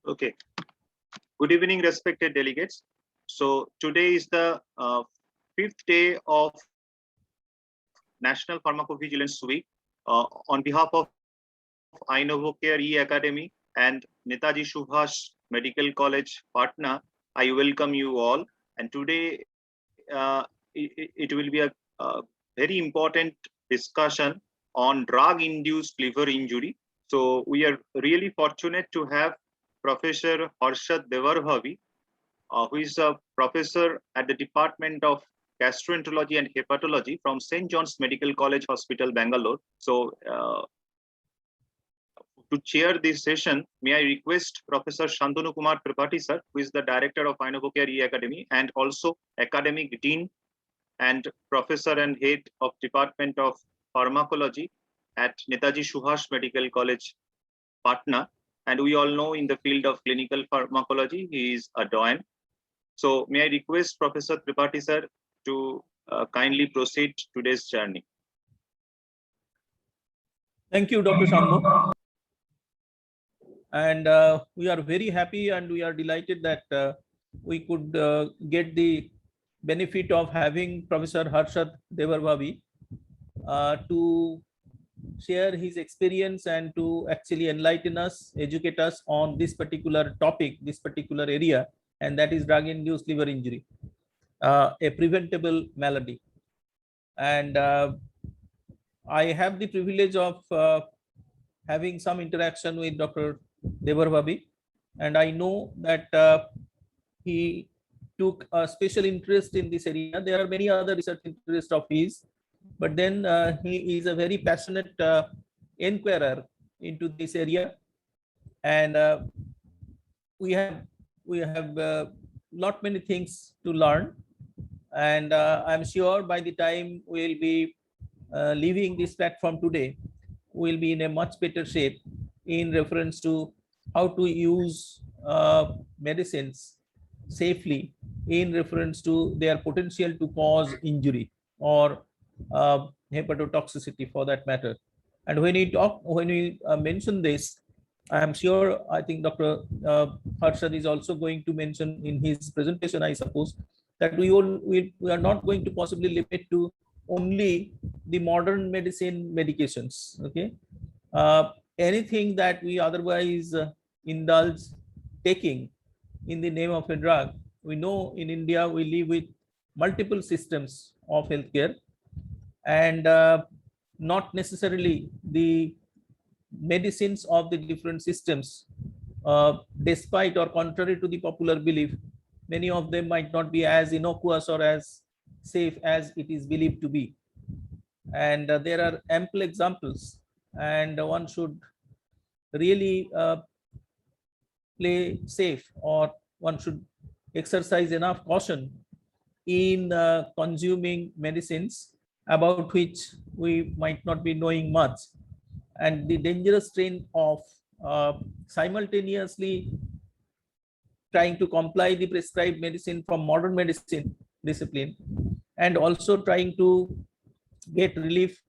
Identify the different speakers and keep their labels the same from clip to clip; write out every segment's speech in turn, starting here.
Speaker 1: Okay. Good evening, respected delegates. So today is the fifth day of National Pharmacovigilance Week. On behalf of Inovocare E-Academy and Netaji Subhas Medical College, Patna, I welcome you all. And today it will be a very important discussion on drug-induced liver injury. So we are really fortunate to have Professor Harshad Devar Bhavi, who is a professor at the Department of Gastroenterology and Hepatology from St. John's Medical College Hospital, Bangalore. So to chair this session, may I request Professor Santanu Tripathi, sir, who is the Director of Inovocare E-Academy and also Academic Dean and Professor and Head of Department of Pharmacology at Netaji Subhas Medical College, Patna. And we all know in the field of clinical pharmacology, he is a doyen. So may I request Professor Tripathi, sir, to kindly proceed today's journey.
Speaker 2: Thank you, Dr. Shambhu. And we are very happy and we are delighted that we could get the benefit of having Professor Harshad Devar Bhavi to share his experience and to actually enlighten us, educate us on this particular topic, this particular area, and that is drug-induced liver injury, a preventable malady. And I have the privilege of having some interaction with Dr. Devar Bhavi, and I know that he took a special interest in this area. There are many other research interests of his, but then he is a very passionate inquirer into this area, and we have lot many things to learn, and I'm sure by the time we'll be leaving this platform today, we'll be in a much better shape in reference to how to use medicines safely in reference to their potential to cause injury or hepatotoxicity for that matter. And when we mention this, I am sure, I think Dr. Harshad is also going to mention in his presentation, I suppose, that we are not going to possibly limit to only the modern medicine medications. Okay, anything that we otherwise indulge taking in the name of a drug. We know in India we live with multiple systems of healthcare, and not necessarily the medicines of the different systems, despite or contrary to the popular belief, many of them might not be as innocuous or as safe as it is believed to be. And there are ample examples, and one should really play safe, or one should exercise enough caution in consuming medicines about which we might not be knowing much. And the dangerous strain of simultaneously trying to comply the prescribed medicine from modern medicine discipline and also trying to get relief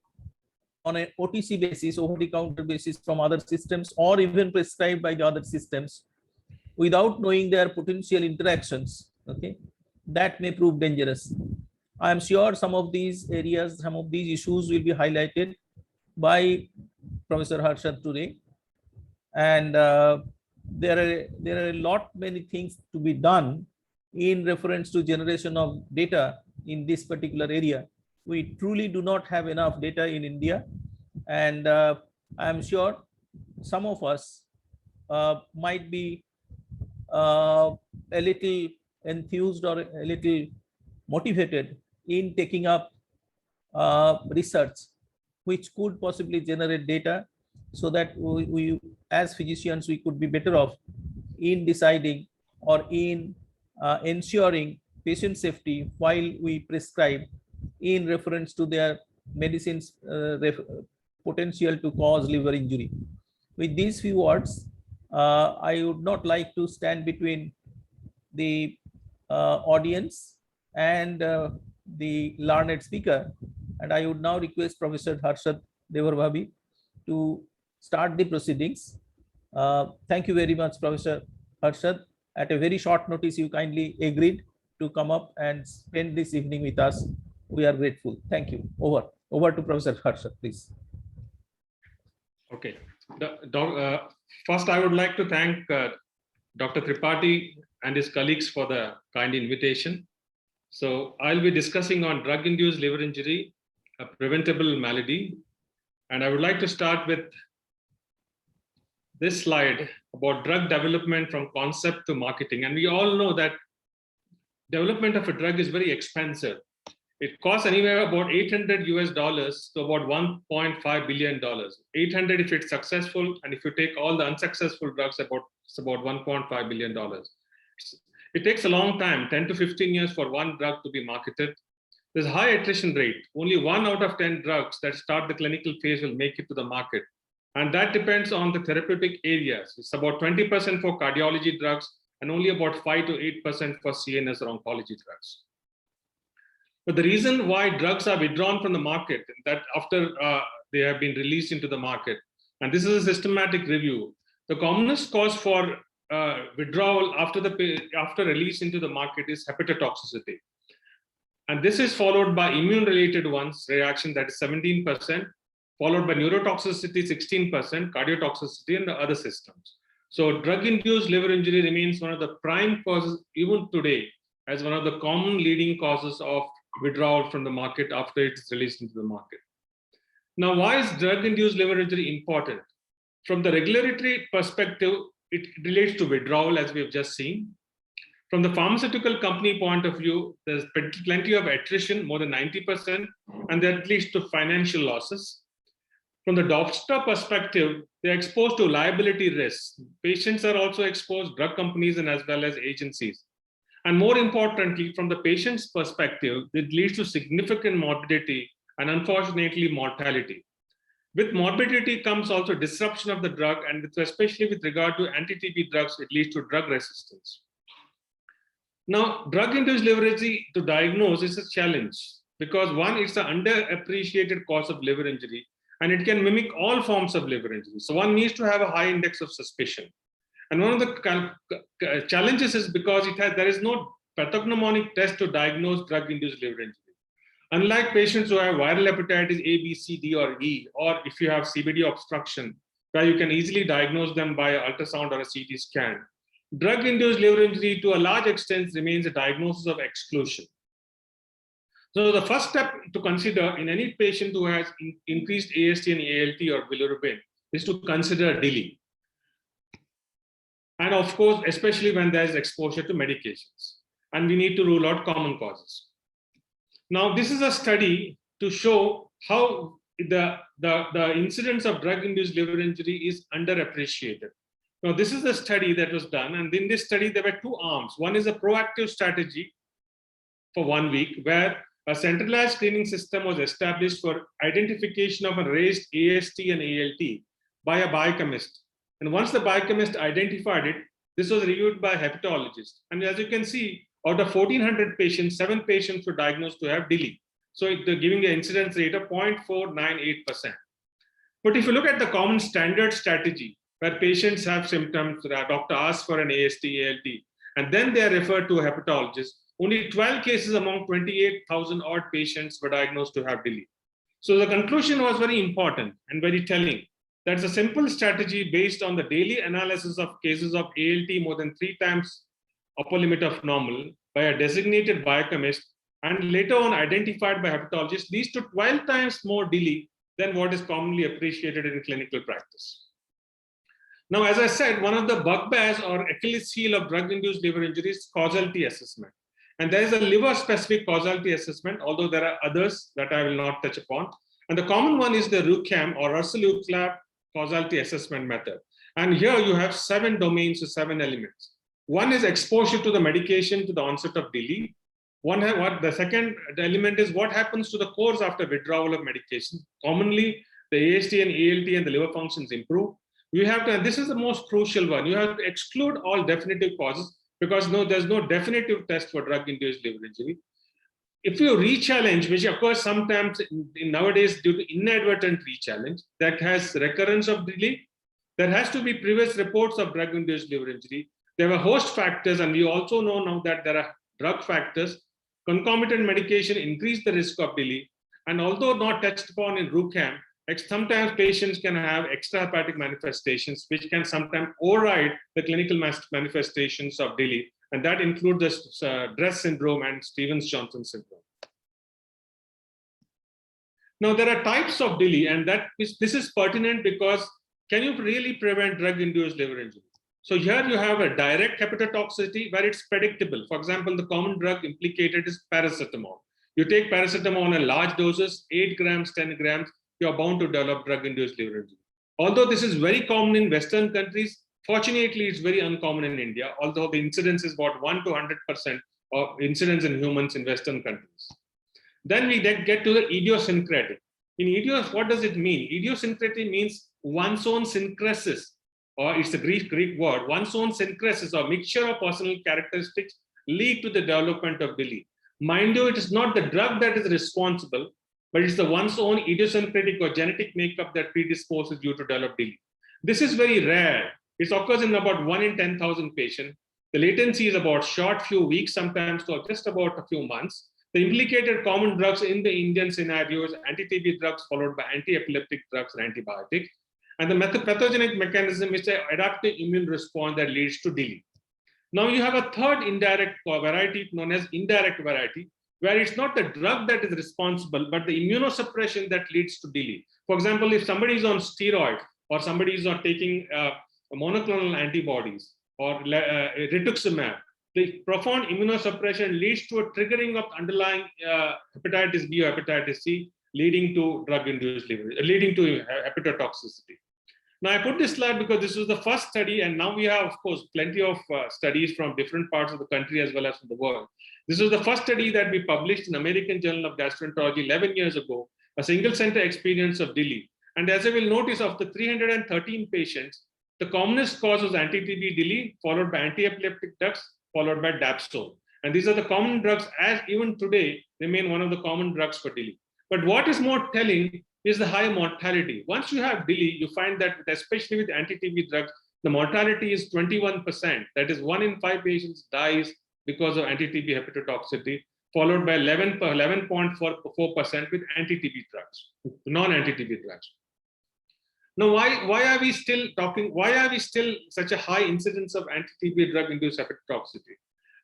Speaker 2: on an OTC basis, over-the-counter basis from other systems, or even prescribed by the other systems without knowing their potential interactions, okay, that may prove dangerous. I am sure some of these areas, some of these issues will be highlighted by Professor Harshad today. And there are a lot many things to be done in reference to generation of data in this particular area. We truly do not have enough data in India, and I am sure some of us might be a little enthused or a little motivated in taking up research which could possibly generate data, so that we as physicians, we could be better off in deciding or in ensuring patient safety while we prescribe in reference to their medicines potential to cause liver injury. With these few words, I would not like to stand between the audience and the learned speaker, and I would now request Professor Harshad Devar Bhavi to start the proceedings. Thank you very much, Professor. Harshad, at a very short notice, you kindly agreed to come up and spend this evening with us. We are grateful. Thank you. Over to Professor Harshad, please.
Speaker 3: Okay. First, I would like to thank Dr. Tripathi and his colleagues for the kind invitation. So I'll be discussing on drug-induced liver injury, a preventable malady. And I would like to start with this slide about drug development from concept to marketing. And we all know that development of a drug is very expensive. It costs anywhere about $800 US to about $1.5 billion. 800 if it's successful, and if you take all the unsuccessful drugs, it's about $1.5 billion. It takes a long time, 10 to 15 years for one drug to be marketed. There's a high attrition rate. Only 1 out of 10 drugs that start the clinical phase will make it to the market. And that depends on the therapeutic areas. It's about 20% for cardiology drugs and only about 5 to 8% for CNS or oncology drugs. But the reason why drugs are withdrawn from the market, that after they have been released into the market, and this is a systematic review, the commonest cause for withdrawal after release into the market is hepatotoxicity. And this is followed by immune-related ones, reaction that is 17%, followed by neurotoxicity 16%, cardiotoxicity, and the other systems. So drug-induced liver injury remains one of the prime causes, even today, as one of the common leading causes of withdrawal from the market after it's released into the market. Now, why is drug-induced liver injury important? From the regulatory perspective, it relates to withdrawal, as we have just seen. From the pharmaceutical company point of view, there's plenty of attrition, more than 90%, and that leads to financial losses. From the doctor perspective, they're exposed to liability risks. Patients are also exposed, drug companies and as well as agencies. And more importantly, from the patient's perspective, it leads to significant morbidity and unfortunately mortality. With morbidity comes also disruption of the drug, and especially with regard to anti-TB drugs, it leads to drug resistance. Now, drug-induced liver injury to diagnose is a challenge because one, it's an underappreciated cause of liver injury, and it can mimic all forms of liver injury. So one needs to have a high index of suspicion. And one of the challenges is because there is no pathognomonic test to diagnose drug-induced liver injury. Unlike patients who have viral hepatitis A, B, C, D, or E, or if you have CBD obstruction, where you can easily diagnose them by ultrasound or a CT scan, drug-induced liver injury to a large extent remains a diagnosis of exclusion. So the first step to consider in any patient who has increased AST and ALT or bilirubin is to consider DILI. And of course, especially when there's exposure to medications. And we need to rule out common causes. Now, this is a study to show how the incidence of drug-induced liver injury is underappreciated. Now, this is a study that was done, and in this study, there were two arms. One is a proactive strategy for 1 week, where a centralized screening system was established for identification of a raised AST and ALT by a biochemist. And once the biochemist identified it, this was reviewed by a hepatologist. And as you can see, out of 1,400 patients, 7 patients were diagnosed to have DILI. So they're giving an incidence rate of 0.498%. But if you look at the common standard strategy, where patients have symptoms, the doctor asks for an AST, ALT, and then they are referred to a hepatologist, only 12 cases among 28,000 odd patients were diagnosed to have DILI. So the conclusion was very important and very telling. That's a simple strategy based on the daily analysis of cases of ALT more than 3 times upper limit of normal by a designated biochemist and later on identified by hepatologists leads to 12 times more DILI than what is commonly appreciated in clinical practice. Now, as I said, one of the bugbears or Achilles heel of drug-induced liver injury is causality assessment. And there is a liver-specific causality assessment, although there are others that I will not touch upon. And the common one is the RUCAM or Russell-Lukes causality assessment method. And here you have 7 domains or 7 elements. One is exposure to the medication to the onset of DILI. The second element is what happens to the course after withdrawal of medication. Commonly, the AST and ALT and the liver functions improve. You have to, and this is the most crucial one, you have to exclude all definitive causes because there's no definitive test for drug-induced liver injury. If you re-challenge, which occurs sometimes nowadays due to inadvertent re-challenge, that has recurrence of DILI, there has to be previous reports of drug-induced liver injury. There were host factors, and we also know now that there are drug factors. Concomitant medication increase the risk of DILI, and although not touched upon in RUCAM, sometimes patients can have extrahepatic manifestations, which can sometimes override the clinical manifestations of DILI, and that includes the DRESS syndrome and Stevens-Johnson syndrome. Now, there are types of DILI, and this is pertinent because can you really prevent drug-induced liver injury? So here you have a direct hepatotoxicity where it's predictable. For example, the common drug implicated is paracetamol. You take paracetamol in large doses, 8 grams, 10 grams, you're bound to develop drug-induced liver injury. Although this is very common in Western countries, fortunately, it's very uncommon in India, although the incidence is about 1 to 100% of incidence in humans in Western countries. Then we get to the idiosyncratic. In idios, what does it mean? Idiosyncratic means one's own syncresis, or it's a Greek word. One's own syncresis or mixture of personal characteristics lead to the development of DILI. Mind you, it is not the drug that is responsible, but it's the one's own idiosyncratic or genetic makeup that predisposes you to develop DILI. This is very rare. It occurs in about 1 in 10,000 patients. The latency is about short few weeks, sometimes to just about a few months. The implicated common drugs in the Indian scenario is anti-TB drugs followed by anti-epileptic drugs and antibiotics. And the pathogenic mechanism is the adaptive immune response that leads to DILI. Now you have a third indirect variety known as indirect variety, where it's not the drug that is responsible, but the immunosuppression that leads to DILI. For example, if somebody is on steroid or somebody is not taking monoclonal antibodies or rituximab, the profound immunosuppression leads to a triggering of underlying hepatitis B or hepatitis C, leading to drug-induced liver, leading to hepatotoxicity. Now, I put this slide because this was the first study, and now we have, of course, plenty of studies from different parts of the country as well as from the world. This was the first study that we published in American Journal of Gastroenterology 11 years ago, a single center experience of DILI. And as I will notice, of the 313 patients, the commonest cause was anti-TB DILI, followed by anti-epileptic drugs, followed by dapsone. And these are the common drugs, as even today remain one of the common drugs for DILI. But what is more telling is the high mortality. Once you have DILI, you find that especially with anti-TB drugs, the mortality is 21%. That is 1 in 5 patients dies because of anti-TB hepatotoxicity, followed by 11.4% with anti-TB drugs, non-anti-TB drugs. Now, why are we still such a high incidence of anti-TB drug-induced hepatotoxicity?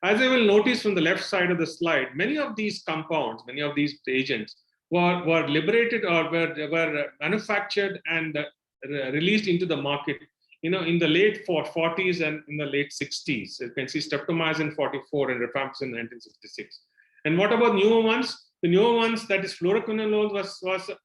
Speaker 3: As I will notice from the left side of the slide, many of these compounds, many of these agents were liberated or were manufactured and released into the market, in the late 40s and in the late 60s. You can see streptomycin 44 and rifampicin 1966. And what about newer ones? The newer ones, that is fluoroquinolone was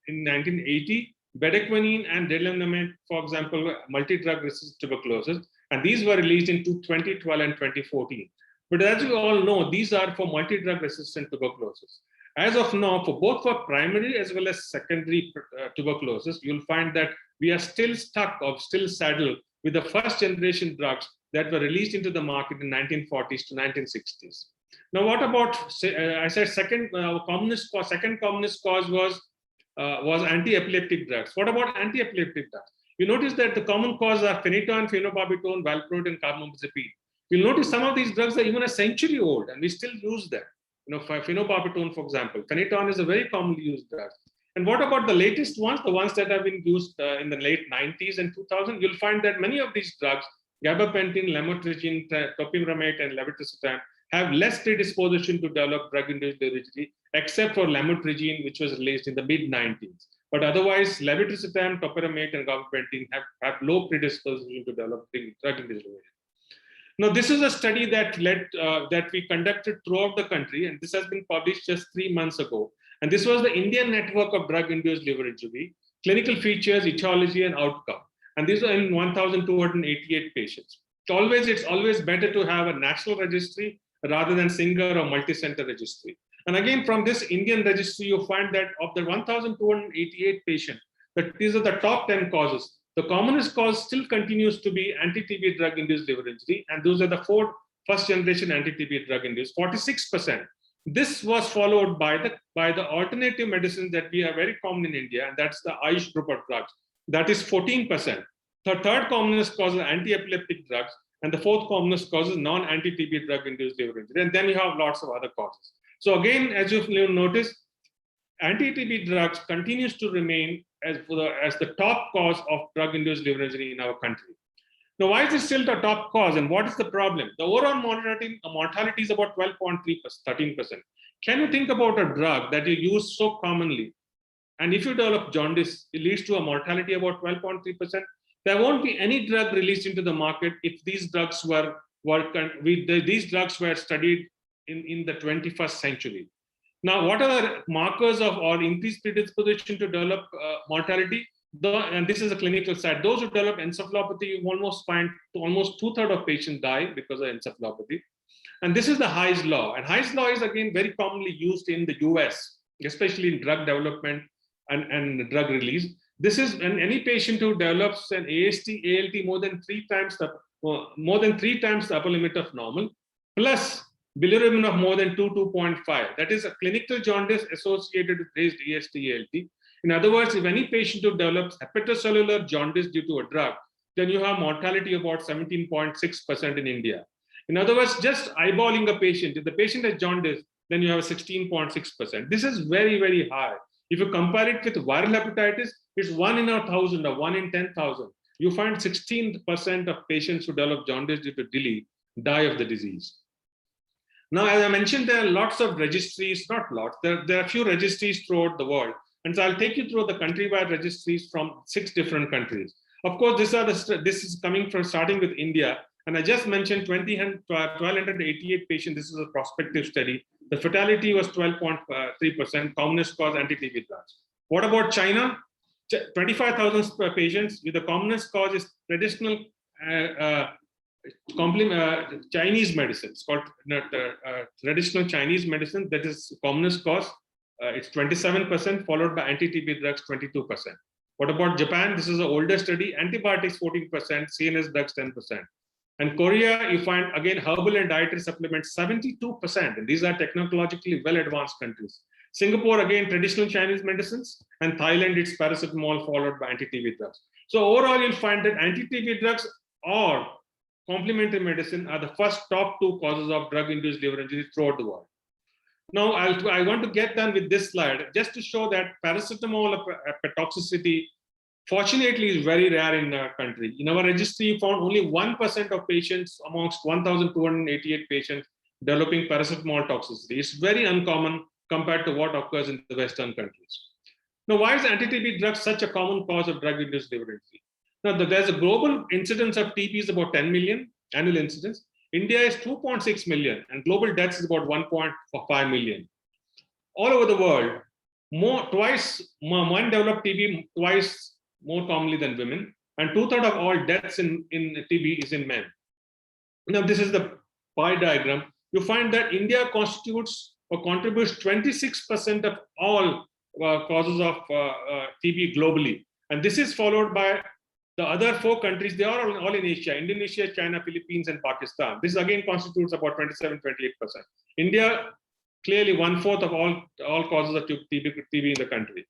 Speaker 3: in 1980. Bedaquiline and delenamide, for example, multi-drug resistant tuberculosis, and these were released in 2012 and 2014. But as you all know, these are for multi-drug resistant tuberculosis. As of now, for primary as well as secondary tuberculosis, you'll find that we are still stuck or still saddled with the first generation drugs that were released into the market in 1940s to 1960s. Now, what about, I said second commonest cause was anti-epileptic drugs. What about anti-epileptic drugs? You notice that the common cause are phenytoin, phenobarbital, valproate, and carbamazepine. You'll notice some of these drugs are even a century old, and we still use them. Phenobarbital, for example. Phenytoin is a very commonly used drug. And what about the latest ones, the ones that have been used in the late 90s and 2000? You'll find that many of these drugs, gabapentin, lamotrigine, topiramate, and levetiracetam, have less predisposition to develop drug-induced liver injury, except for lamotrigine, which was released in the mid-90s. But otherwise, levetiracetam, topiramate, and gabapentin have low predisposition to develop drug-induced liver injury. Now, this is a study that we conducted throughout the country, and this has been published just 3 months ago. And this was the Indian Network of Drug-Induced Liver Injury, clinical features, etiology, and outcome. And these are in 1,288 patients. It's always better to have a national registry rather than single or multi-center registry. And again, from this Indian registry, you find that of the 1,288 patients, that these are the top 10 causes. The commonest cause still continues to be anti-TB drug-induced liver injury, and those are the 4 first-generation anti-TB drug-induced, 46%. This was followed by the alternative medicines that we are very common in India, and that's the Ayush group of drugs. That is 14%. The third commonest cause is anti-epileptic drugs, And the fourth commonest cause is non-anti-TB drug-induced liver injury. And then you have lots of other causes. So again, as you've noticed, anti-TB drugs continues to remain as the top cause of drug-induced liver injury in our country. Now, why is this still the top cause, and what is the problem? The overall mortality is about 12.3%, 13%. Can you think about a drug that you use so commonly, and if you develop jaundice, it leads to a mortality about 12.3%? There won't be any drug released into the market if these drugs were studied in the 21st century. Now, what are the markers of or increased predisposition to develop mortality? And this is a clinical side. Those who develop encephalopathy, you almost find almost 2/3 of patients die because of encephalopathy. And this is the Hy's law. And Hy's law is again very commonly used in the US, especially in drug development and drug release. This is when any patient who develops an AST, ALT more than three times the upper limit of normal, plus bilirubin of more than 2.5. That is a clinical jaundice associated with raised AST, ALT. In other words, if any patient who develops hepatocellular jaundice due to a drug, then you have mortality about 17.6% in India. In other words, just eyeballing a patient, if the patient has jaundice, then you have 16.6%. This is very, very high. If you compare it with viral hepatitis, it's 1 in 1,000 or 1 in 10,000. You find 16% of patients who develop jaundice due to DILI die of the disease. Now, as I mentioned, there are lots of registries, not lots, there are a few registries throughout the world. And so I'll take you through the countrywide registries from 6 different countries. Of course, this is coming from starting with India. And I just mentioned 1,288 patients. This is a prospective study. The fatality was 12.3%, commonest cause anti-TB drugs. What about China? 25,000 patients with the commonest cause is traditional Chinese medicine. It's called traditional Chinese medicine. That is commonest cause. It's 27%, followed by anti-TB drugs, 22%. What about Japan? This is an older study. Antibiotics, 14%, CNS drugs, 10%. And Korea, you find, again, herbal and dietary supplements, 72%. And these are technologically well-advanced countries. Singapore, again, traditional Chinese medicines. And Thailand, it's paracetamol, followed by anti-TB drugs. So overall, you'll find that anti-TB drugs or complementary medicine are the first top 2 causes of drug-induced liver injury throughout the world. Now, I want to get done with this slide just to show that paracetamol toxicity, fortunately, is very rare in our country. In our registry, we found only 1% of patients amongst 1,288 patients developing paracetamol toxicity. It's very uncommon compared to what occurs in the Western countries. Now, why is anti-TB drugs such a common cause of drug-induced liver injury? Now, there's a global incidence of TB is about 10 million annual incidence. India is 2.6 million, and global deaths is about 1.5 million. All over the world, men develop TB twice more commonly than women, and 2/3 of all deaths in TB is in men. Now, this is the pie diagram. You find that India constitutes or contributes 26% of all causes of TB globally, and this is followed by the other 4 countries. They are all in Asia: Indonesia, China, Philippines, and Pakistan. This again constitutes about 27-28%. India, clearly 1/4 of all causes of TB in the country.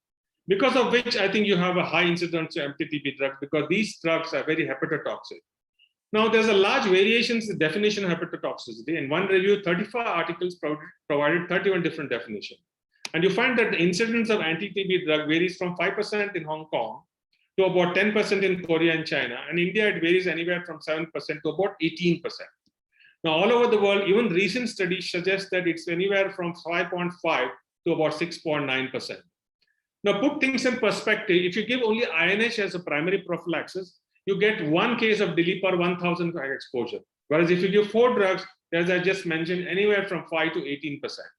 Speaker 3: Because of which I think you have a high incidence of anti-TB drugs, because these drugs are very hepatotoxic. Now, there's a large variation in the definition of hepatotoxicity. In one review, 35 articles provided 31 different definitions. And you find that the incidence of anti-TB drug varies from 5% in Hong Kong to about 10% in Korea and China. And India, it varies anywhere from 7% to about 18%. Now, all over the world, even recent studies suggest that it's anywhere from 5.5 to about 6.9%. Now, put things in perspective, if you give only INH as a primary prophylaxis, you get 1 case of DILI per 1,000 exposure. Whereas if you give 4 drugs, as I just mentioned, anywhere from 5 to 18%.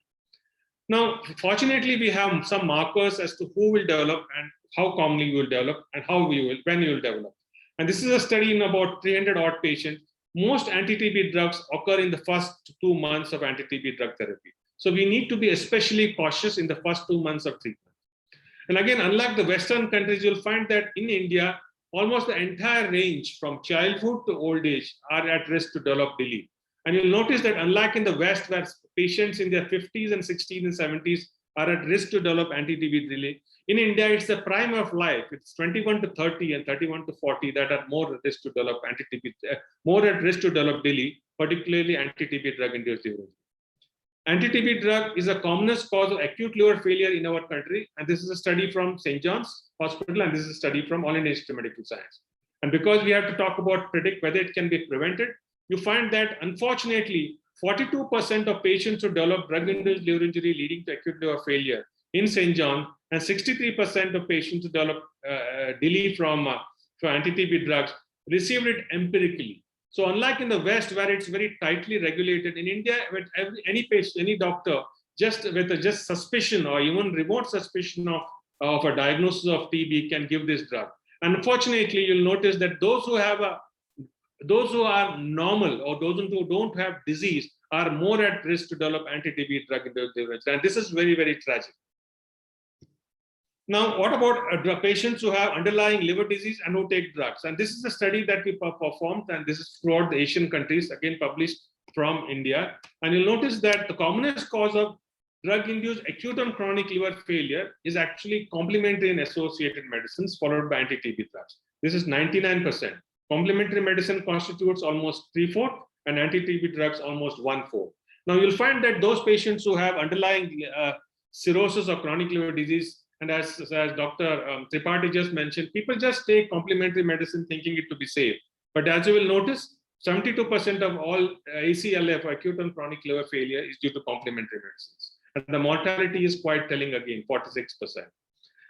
Speaker 3: Now, fortunately, we have some markers as to who will develop and how commonly you will develop and when you will develop. And this is a study in about 300 odd patients. Most anti-TB drugs occur in the first 2 months of anti-TB drug therapy. So we need to be especially cautious in the first 2 months of treatment. And again, unlike the Western countries, you'll find that in India, almost the entire range from childhood to old age are at risk to develop DILI. And you'll notice that unlike in the West, where patients in their 50s and 60s and 70s are at risk to develop anti-TB DILI, in India, it's the prime of life. It's 21 to 30 and 31 to 40 that are more at risk to develop more at risk to develop DILI, particularly anti-TB drug-induced liver injury. Anti-TB drug is the commonest cause of acute liver failure in our country, and this is a study from St. John's Hospital, and this is a study from All India Institute of Medical Science. And because we have to talk about predict whether it can be prevented, you find that unfortunately, 42% of patients who develop drug-induced liver injury leading to acute liver failure in St. John, and 63% of patients who develop DILI from anti-TB drugs received it empirically. So unlike in the West, where it's very tightly regulated, in India, with any patient, any doctor, just with a suspicion or even remote suspicion of a diagnosis of TB can give this drug. And unfortunately, you'll notice that those who are normal or those who don't have disease are more at risk to develop anti-TB drug-induced liver injury. And this is very, very tragic. Now, what about patients who have underlying liver disease and who take drugs? And this is a study that we performed, and this is throughout the Asian countries, again published from India. And you'll notice that the commonest cause of drug-induced acute and chronic liver failure is actually complementary and associated medicines, followed by anti-TB drugs. This is 99%. Complementary medicine constitutes almost 3/4, and anti-TB drugs almost 1/4. Now, you'll find that those patients who have underlying cirrhosis or chronic liver disease, and as Dr. Tripathi just mentioned, people just take complementary medicine thinking it to be safe. But as you will notice, 72% of all ACLF, acute and chronic liver failure, is due to complementary medicines. And the mortality is quite telling again, 46%.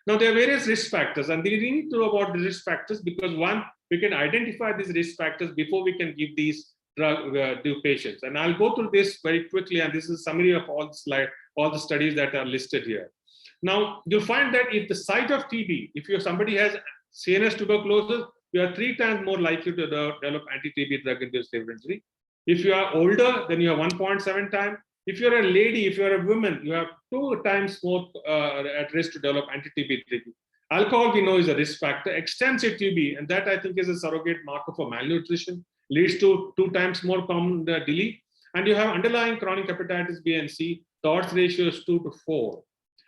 Speaker 3: Now, there are various risk factors, and we need to know about the risk factors because one, we can identify these risk factors before we can give these drug to patients. And I'll go through this very quickly, and this is a summary of all the studies that are listed here. Now, you'll find that if the site of TB, if somebody has CNS tuberculosis, you are 3 times more likely to develop anti-TB drug-induced liver injury. If you are older, then you are 1.7 times. If you're a lady, if you're a woman, you have 2 times more at risk to develop anti-TB disease. Alcohol, we know, is a risk factor. Extensive TB, and that I think is a surrogate marker for malnutrition, leads to 2 times more common DILI. And you have underlying chronic hepatitis B and C, the odds ratio is 2 to 4.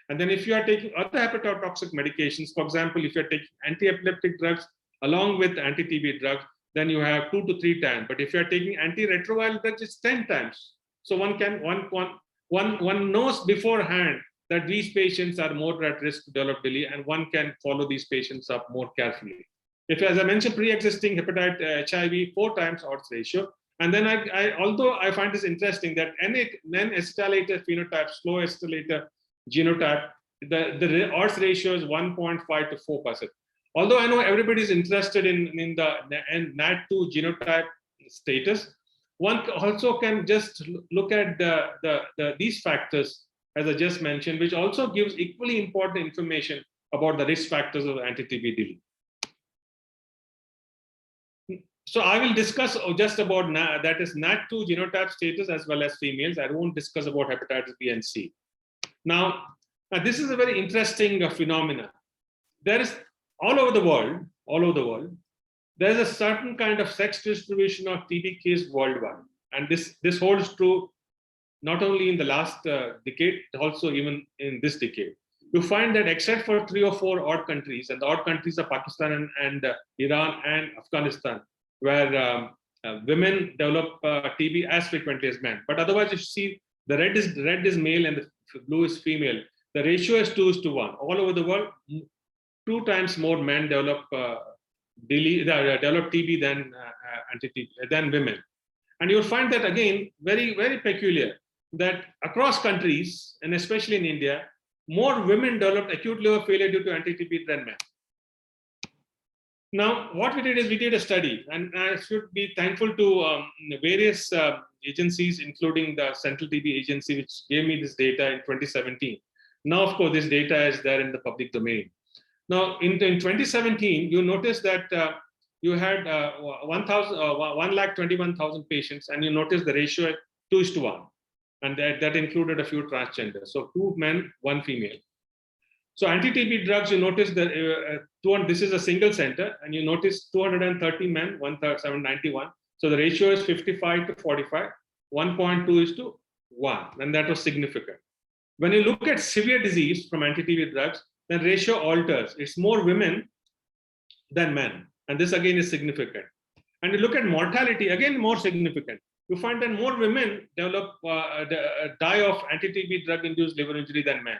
Speaker 3: And then if you are taking other hepatotoxic medications, for example, if you're taking anti-epileptic drugs along with anti-TB drugs, then you have 2 to 3 times. But if you're taking antiretroviral drugs, it's 10 times. So one knows beforehand that these patients are more at risk to develop DILI, and one can follow these patients up more carefully. If, as I mentioned, pre-existing hepatitis HIV, 4 times odds ratio. And then although I find this interesting that non-acetylated phenotype, slow acetylator genotype, the odds ratio is 1.5 to 4%. Although I know everybody is interested in the NAT2 genotype status, one also can just look at these factors, as I just mentioned, which also gives equally important information about the risk factors of anti-TB DILI. So I will discuss just about that is NAT2 genotype status as well as females. I won't discuss about hepatitis B and C. Now this is a very interesting phenomena. There is all over the world, there is a certain kind of sex distribution of TB cases worldwide, and this holds true not only in the last decade, also even in this decade. You find that except for 3 or 4 odd countries, and the odd countries are Pakistan and Iran and Afghanistan, where women develop TB as frequently as men. But otherwise, you see the red is male and the blue is female. The ratio is 2:1. All over the world, 2 times more men develop TB than women. And you'll find that again, very, very peculiar, that across countries, and especially in India, more women developed acute liver failure due to anti-TB than men. Now, what we did is we did a study, and I should be thankful to various agencies, including the Central TB Agency, which gave me this data in 2017. Now, of course, this data is there in the public domain. Now, in 2017, you notice that you had 121,000 patients, and you notice the ratio 2:1, and that included a few transgenders. So 2 men, 1 female. So anti-TB drugs, you notice that this is a single center, and you notice 230 men, 791. So the ratio is 55 to 45, 1.2:1, and that was significant. When you look at severe disease from anti-TB drugs, then ratio alters. It's more women than men, and this again is significant. And you look at mortality, again, more significant. You find that more women develop die of anti-TB drug-induced liver injury than men.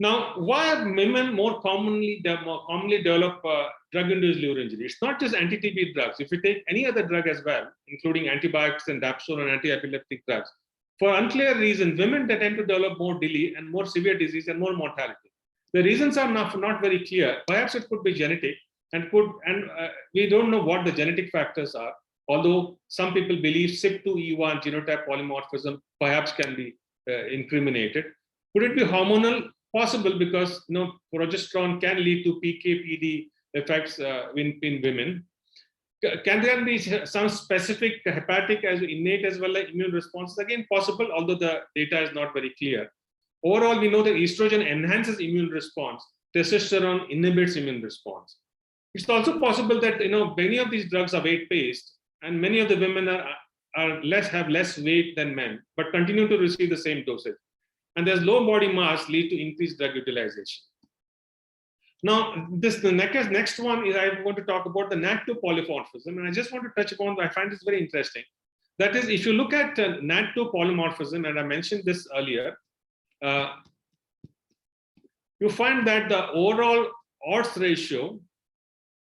Speaker 3: Now, why are women more commonly develop drug-induced liver injury? It's not just anti-TB drugs. If you take any other drug as well, including antibiotics and dapsone and anti-epileptic drugs, for unclear reasons, women tend to develop more DILI and more severe disease and more mortality. The reasons are not very clear. Perhaps it could be genetic, and we don't know what the genetic factors are. Although some people believe CYP2E1 genotype polymorphism perhaps can be incriminated. Could it be hormonal? Possible, because progesterone can lead to PK/PD effects in women. Can there be some specific hepatic as innate as well as immune responses? Again, possible, although the data is not very clear. Overall, we know that estrogen enhances immune response, testosterone inhibits immune response. It's also possible that many of these drugs are weight-based, and many of the women have less weight than men, but continue to receive the same dosage. And there's low body mass lead to increased drug utilization. Now, the next one is I want to talk about the NAT2 polymorphism, and I just want to touch upon. I find this very interesting. That is, if you look at NAT2 polymorphism, and I mentioned this earlier, you find that the overall odds ratio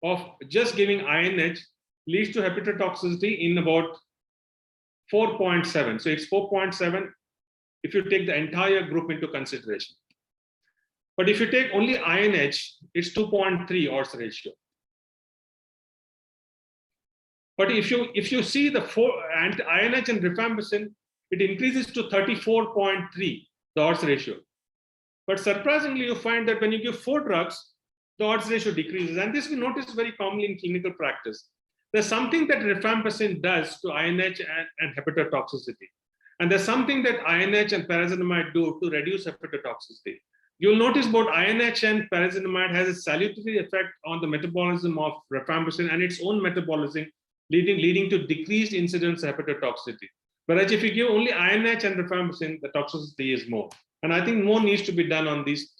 Speaker 3: of just giving INH leads to hepatotoxicity in about 4.7. So it's 4.7. If you take the entire group into consideration. But if you take only INH, it's 2.3 odds ratio. But if you see the INH and rifampicin, it increases to 34.3, the odds ratio. But surprisingly, you find that when you give 4 drugs, the odds ratio decreases. And this we notice very commonly in clinical practice. There's something that rifampicin does to INH and hepatotoxicity. And there's something that INH and pyrazinamide do to reduce hepatotoxicity. You'll notice both INH and pyrazinamide has a salutary effect on the metabolism of rifampicin and its own metabolism, leading to decreased incidence of hepatotoxicity. Whereas if you give only INH and rifampicin, the toxicity is more. And I think more needs to be done on these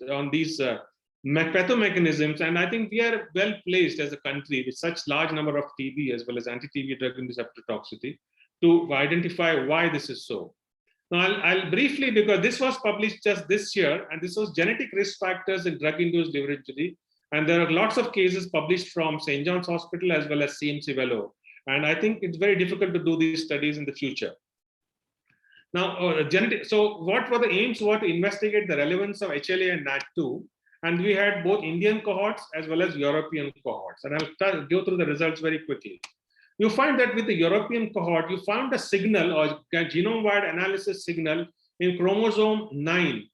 Speaker 3: pathomechanisms. And I think we are well placed as a country with such large number of TB as well as anti-TB drug-induced hepatotoxicity to identify why this is so. Now, I'll briefly, because this was published just this year, and this was genetic risk factors in drug-induced liver injury. And there are lots of cases published from St. John's Hospital as well as CMC Vellore. And I think it's very difficult to do these studies in the future. Now, so what were the aims? Were to investigate the relevance of HLA and NAT2. And we had both Indian cohorts as well as European cohorts. And I'll go through the results very quickly. You find that with the European cohort, you found a signal or genome-wide analysis signal in chromosome 9,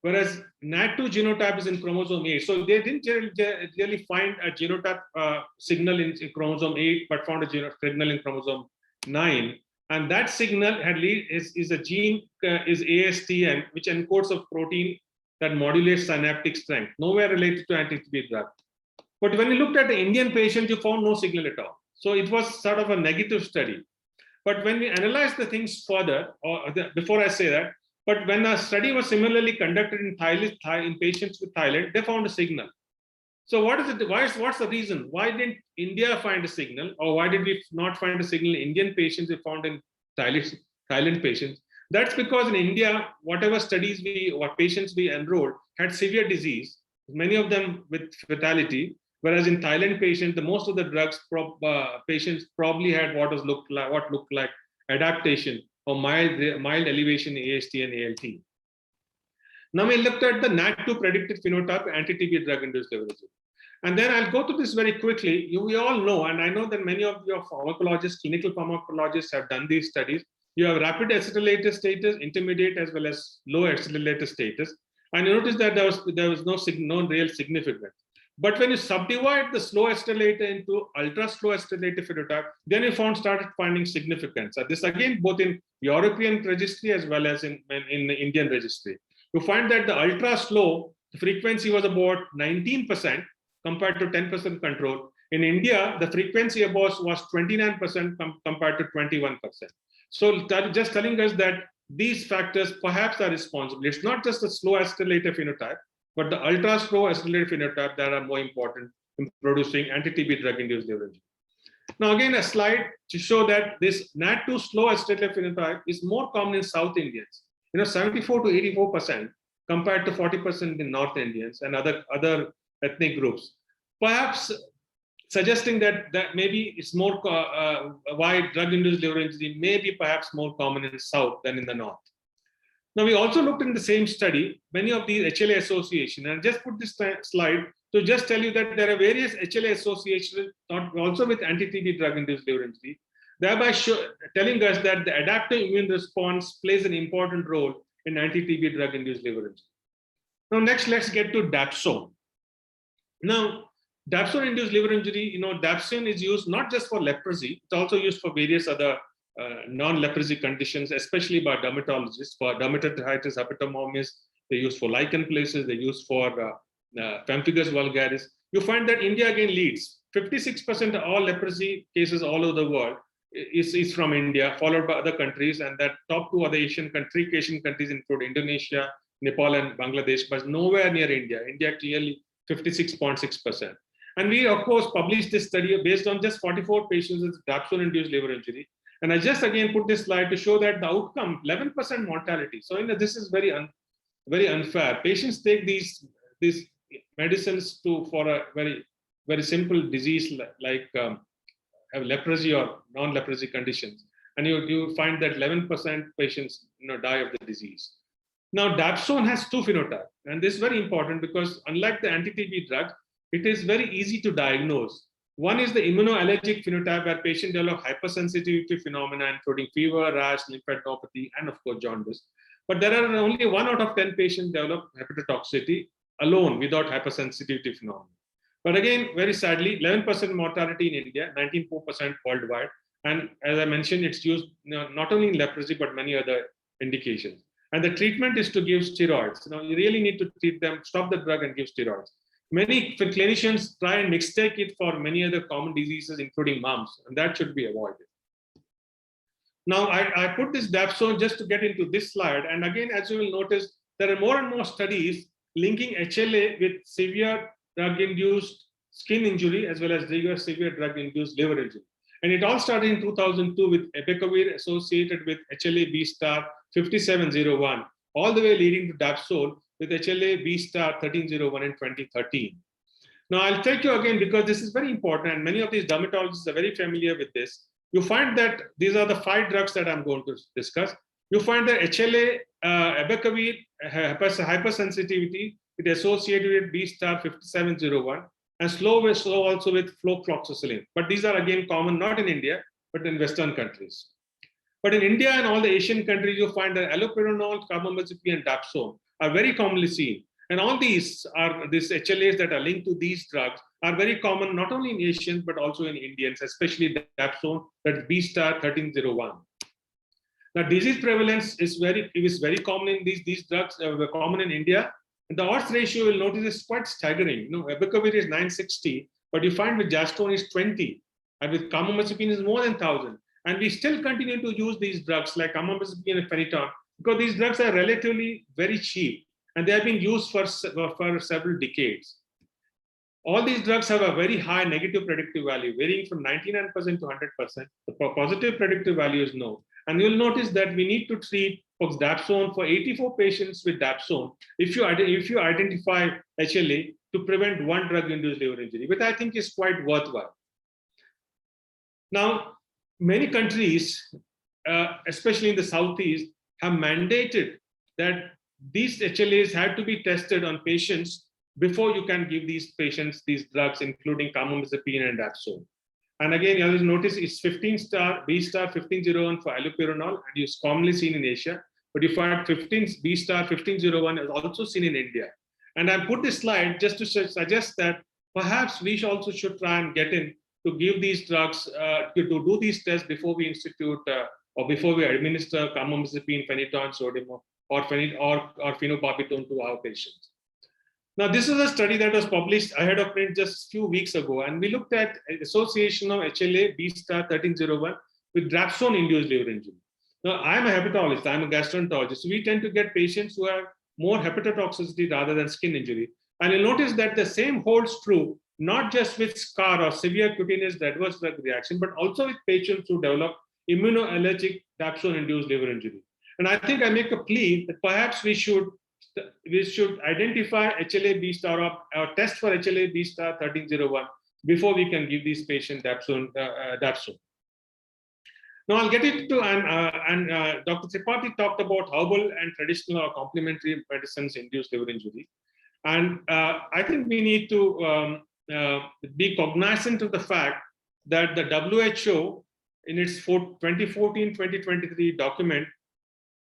Speaker 3: whereas NAT2 genotype is in chromosome 8. So they didn't really find a genotype signal in chromosome 8, but found a signal in chromosome 9. And that signal is a gene, is ASTN, which encodes a protein that modulates synaptic strength, nowhere related to anti-TB drug. But when you looked at the Indian patient, you found no signal at all. So it was sort of a negative study. But when we analyzed the things further, before I say that, but when a study was similarly conducted in in patients with Thailand, they found a signal. So what is it? What's the reason? Why didn't India find a signal, or why did we not find a signal in Indian patients we found in Thailand patients? That's because in India, whatever studies patients we enrolled had severe disease, many of them with fatality. Whereas in Thailand patients, the most of the drugs patients probably had what looked like adaptation or mild elevation in AST and ALT. Now we looked at the NAT2 predicted phenotype anti-TB drug-induced liver injury. And then I'll go through this very quickly. We all know, and I know that many of your pharmacologists, clinical pharmacologists have done these studies. You have rapid acetylator status, intermediate as well as low acetylator status. And you notice that there was no real significance. But when you subdivide the slow acetylator into ultra slow acetylator phenotype, then you started finding significance. This again, both in European registry as well as in the Indian registry. You find that the ultra slow, the frequency was about 19% compared to 10% control. In India, the frequency was 29% compared to 21%. So that just telling us that these factors perhaps are responsible. It's not just a slow acetylator phenotype, but the ultra-slow acetylator phenotype that are more important in producing anti-TB drug-induced liver injury. Now, again, a slide to show that this NAT2 slow acetated phenotype is more common in South Indians, 74 to 84% compared to 40% in North Indians and other ethnic groups. Perhaps suggesting that maybe it's more why drug-induced liver injury may be perhaps more common in the South than in the North. Now, we also looked in the same study, many of these HLA associations, and just put this slide to just tell you that there are various HLA associations also with anti-TB drug-induced liver injury, thereby telling us that the adaptive immune response plays an important role in anti-TB drug-induced liver injury. Now, next, let's get to dapsone. Now, dapsone-induced liver injury, dapsone is used not just for leprosy, it's also used for various other non-leprosy conditions, especially by dermatologists. For dermatitis epidermolysis, they use for lichen places, they use for pemphigus vulgaris. You find that India again leads. 56% of all leprosy cases all over the world is from India, followed by other countries, and that top two other Asian countries include Indonesia, Nepal, and Bangladesh, but nowhere near India. India clearly 56.6%. And we, of course, published this study based on just 44 patients with dapsone-induced liver injury. And I just again put this slide to show that the outcome, 11% mortality. So this is very unfair. Patients take these medicines for a very simple disease like have leprosy or non-leprosy conditions, and you find that 11% patients die of the disease. Now, dapsone has two phenotypes, and this is very important because unlike the anti-TB drug, it is very easy to diagnose. One is the immunoallergic phenotype, where patients develop hypersensitivity phenomena, including fever, rash, lymphadenopathy, and of course jaundice. But there are only 1 out of 10 patients develop hepatotoxicity alone without hypersensitivity phenomena. But again, very sadly, 11% mortality in India, 19% worldwide. And as I mentioned, it's used not only in leprosy, but many other indications. And the treatment is to give steroids. You really need to treat them, stop the drug and give steroids. Many clinicians try and mistake it for many other common diseases, including mumps, and that should be avoided. Now, I put this dapsone just to get into this slide. And again, as you will notice, there are more and more studies linking HLA with severe drug-induced skin injury as well as severe drug-induced liver injury. And it all started in 2002 with abacavir associated with HLA B star 5701, all the way leading to dapsone with HLA B star 1301 in 2013. Now, I'll take you again because this is very important, and many of these dermatologists are very familiar with this. You find that these are the 5 drugs that I'm going to discuss. You find that HLA, abacavir, hypersensitivity, it is associated with B star 5701, and slow also with flucloxacillin. But these are again common not in India, but in Western countries. But in India and all the Asian countries, you find that allopurinol, carbamazepine, and dapsone are very commonly seen. And all these HLAs that are linked to these drugs are very common not only in Asians, but also in Indians, especially dapsone, that's B star 1301. Now, disease prevalence is very common in these drugs, common in India. And the odds ratio, you'll notice, is quite staggering. Abacavir is 960, but you find with Dapsone is 20, and with carbamazepine is more than 1,000. And we still continue to use these drugs like carbamazepine and phenytoin because these drugs are relatively very cheap, and they have been used for several decades. All these drugs have a very high negative predictive value, varying from 99% to 100%. The positive predictive value is no. And you'll notice that we need to treat dapsone for 84 patients with dapsone if you identify HLA to prevent 1 drug-induced liver injury, which I think is quite worthwhile. Now, many countries, especially in the Southeast, have mandated that these HLAs have to be tested on patients before you can give these patients these drugs, including carbamazepine and dapsone. And again, you will notice it's 15 star B star 1501 for allopurinol, and it's commonly seen in Asia. But you find 15 B star 1501 is also seen in India. And I put this slide just to suggest that perhaps we also should try and get in to give these drugs, to do these tests before we institute or before we administer carbamazepine, phenytoin, sodium, or phenobarbital to our patients. Now, this is a study that was published ahead of print just a few weeks ago, and we looked at association of HLA B star 1301 with dapsone-induced liver injury. Now, I'm a hepatologist, I'm a gastroenterologist, so we tend to get patients who have more hepatotoxicity rather than skin injury. And you'll notice that the same holds true not just with scar or severe cutaneous adverse drug reaction, but also with patients who develop immunoallergic dapsone-induced liver injury. And I think I make a plea that perhaps we should identify HLA-B star or test for HLA-B star 1301 before we can give these patients dapsone. Now I'll get into, Dr. Tripathi talked about herbal and traditional or complementary medicines induced liver injury. And I think we need to be cognizant of the fact that the WHO in its 2014-2023 document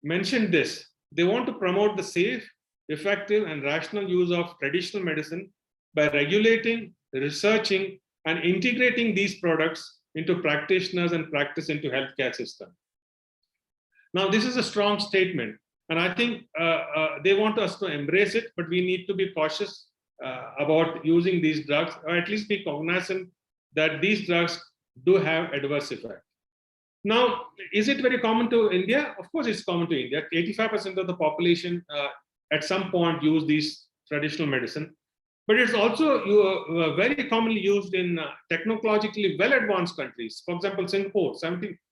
Speaker 3: mentioned this. They want to promote the safe, effective, and rational use of traditional medicine by regulating, researching, and integrating these products into practitioners and practice into healthcare system. Now, this is a strong statement, and I think they want us to embrace it, but we need to be cautious about using these drugs, or at least be cognizant that these drugs do have adverse effects. Now, is it very common to India? Of course, it's common to India. 85% of the population at some point use these traditional medicine, but it's also very commonly used in technologically well-advanced countries. For example, Singapore,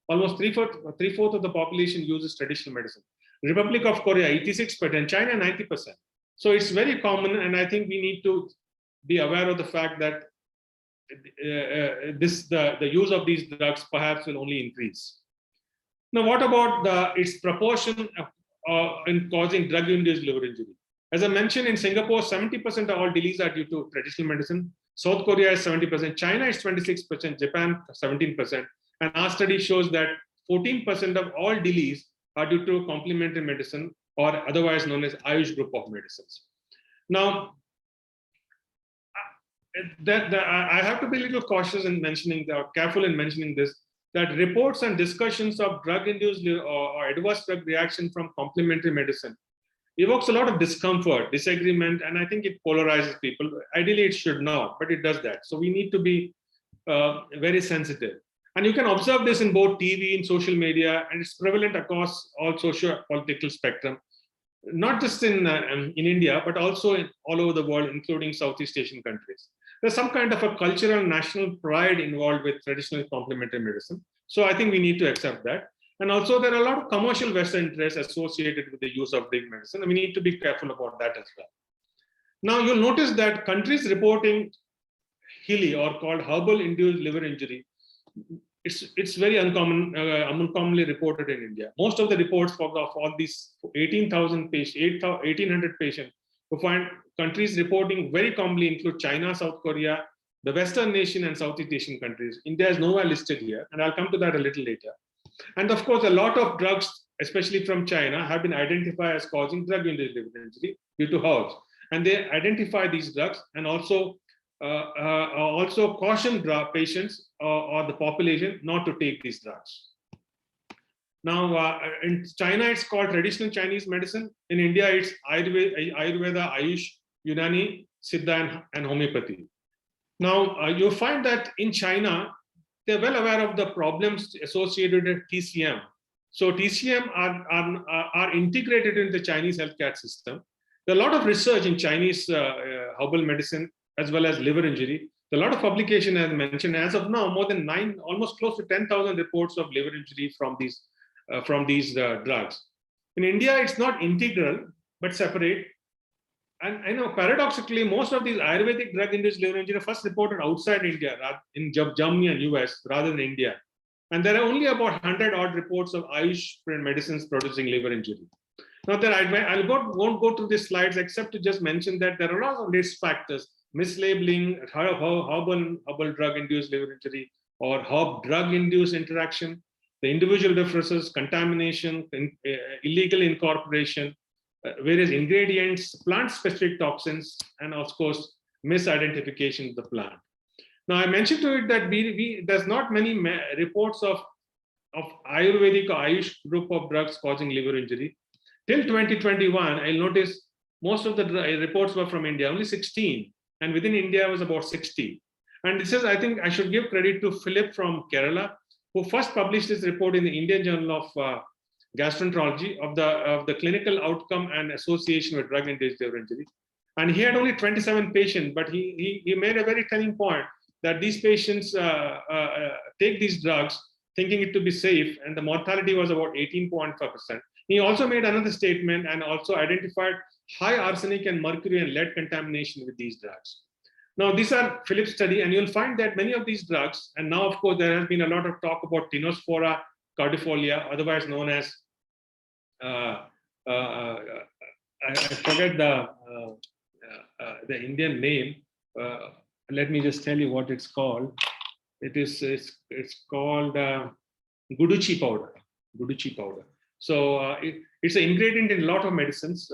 Speaker 3: almost three-fourths of the population uses traditional medicine. Republic of Korea, 86%, China, 90%. So it's very common, and I think we need to be aware of the fact that the use of these drugs perhaps will only increase. Now, what about its proportion in causing drug-induced liver injury? As I mentioned, in Singapore, 70% of all delays are due to traditional medicine. South Korea is 70%, China is 26%, Japan 17%. And our study shows that 14% of all delays are due to complementary medicine, or otherwise known as Ayush group of medicines. Now, I have to be a little cautious in mentioning, or careful in mentioning this, that reports and discussions of drug-induced or adverse drug reaction from complementary medicine evokes a lot of discomfort, disagreement, and I think it polarizes people. Ideally, it should not, but it does that. So we need to be very sensitive. And you can observe this in both TV and social media, and it's prevalent across all socio-political spectrum, not just in India, but also all over the world, including Southeast Asian countries. There's some kind of a cultural national pride involved with traditional complementary medicine. So I think we need to accept that. And also there are a lot of commercial vested interests associated with the use of big medicine, and we need to be careful about that as well. Now you'll notice that countries reporting HILI, or called herbal induced liver injury, it's very uncommonly reported in India. Most of the reports of all these 18,000 patients, 1,800 patients, who find countries reporting very commonly include China, South Korea, the Western nation, and Southeast Asian countries. India is nowhere listed here, and I'll come to that a little later. And of course, a lot of drugs, especially from China, have been identified as causing drug-induced liver injury due to herbs. And they identify these drugs and also caution patients or the population not to take these drugs. Now, in China, it's called traditional Chinese medicine. In India, it's Ayurveda, Ayush, Unani, Siddha, and homeopathy. Now, you'll find that in China, they're well aware of the problems associated with TCM. So TCM are integrated in the Chinese healthcare system. There are a lot of research in Chinese herbal medicine as well as liver injury. There are a lot of publication, as mentioned. As of now, more than almost close to 10,000 reports of liver injury from these drugs. In India, it's not integral, but separate. And I know paradoxically, most of these Ayurvedic drug-induced liver injury are first reported outside India, in Germany and US, rather than India. And there are only about 100 odd reports of Ayush medicines producing liver injury. Now, I won't go through these slides except to just mention that there are a lot of risk factors: mislabeling, herbal drug-induced liver injury, or herb drug-induced interaction, the individual differences, contamination, illegal incorporation, various ingredients, plant-specific toxins, and of course, misidentification of the plant. Now, I mentioned to it that there's not many reports of Ayurvedic or Ayush group of drugs causing liver injury. Till 2021, I noticed most of the reports were from India, only 16, and within India was about 60. And this is, I think I should give credit to Philip from Kerala, who first published this report in the Indian Journal of Gastroenterology of the clinical outcome and association with drug-induced liver injury. And he had only 27 patients, but he made a very telling point that these patients take these drugs thinking it to be safe, and the mortality was about 18.5%. He also made another statement and also identified high arsenic and mercury and lead contamination with these drugs. Now, these are Philip's study, and you'll find that many of these drugs, and now, of course, there has been a lot of talk about Tinospora cordifolia, otherwise known as, I forget the Indian name. Let me just tell you what it's called. It's called Guduchi powder. Guduchi powder. So it's an ingredient in a lot of medicines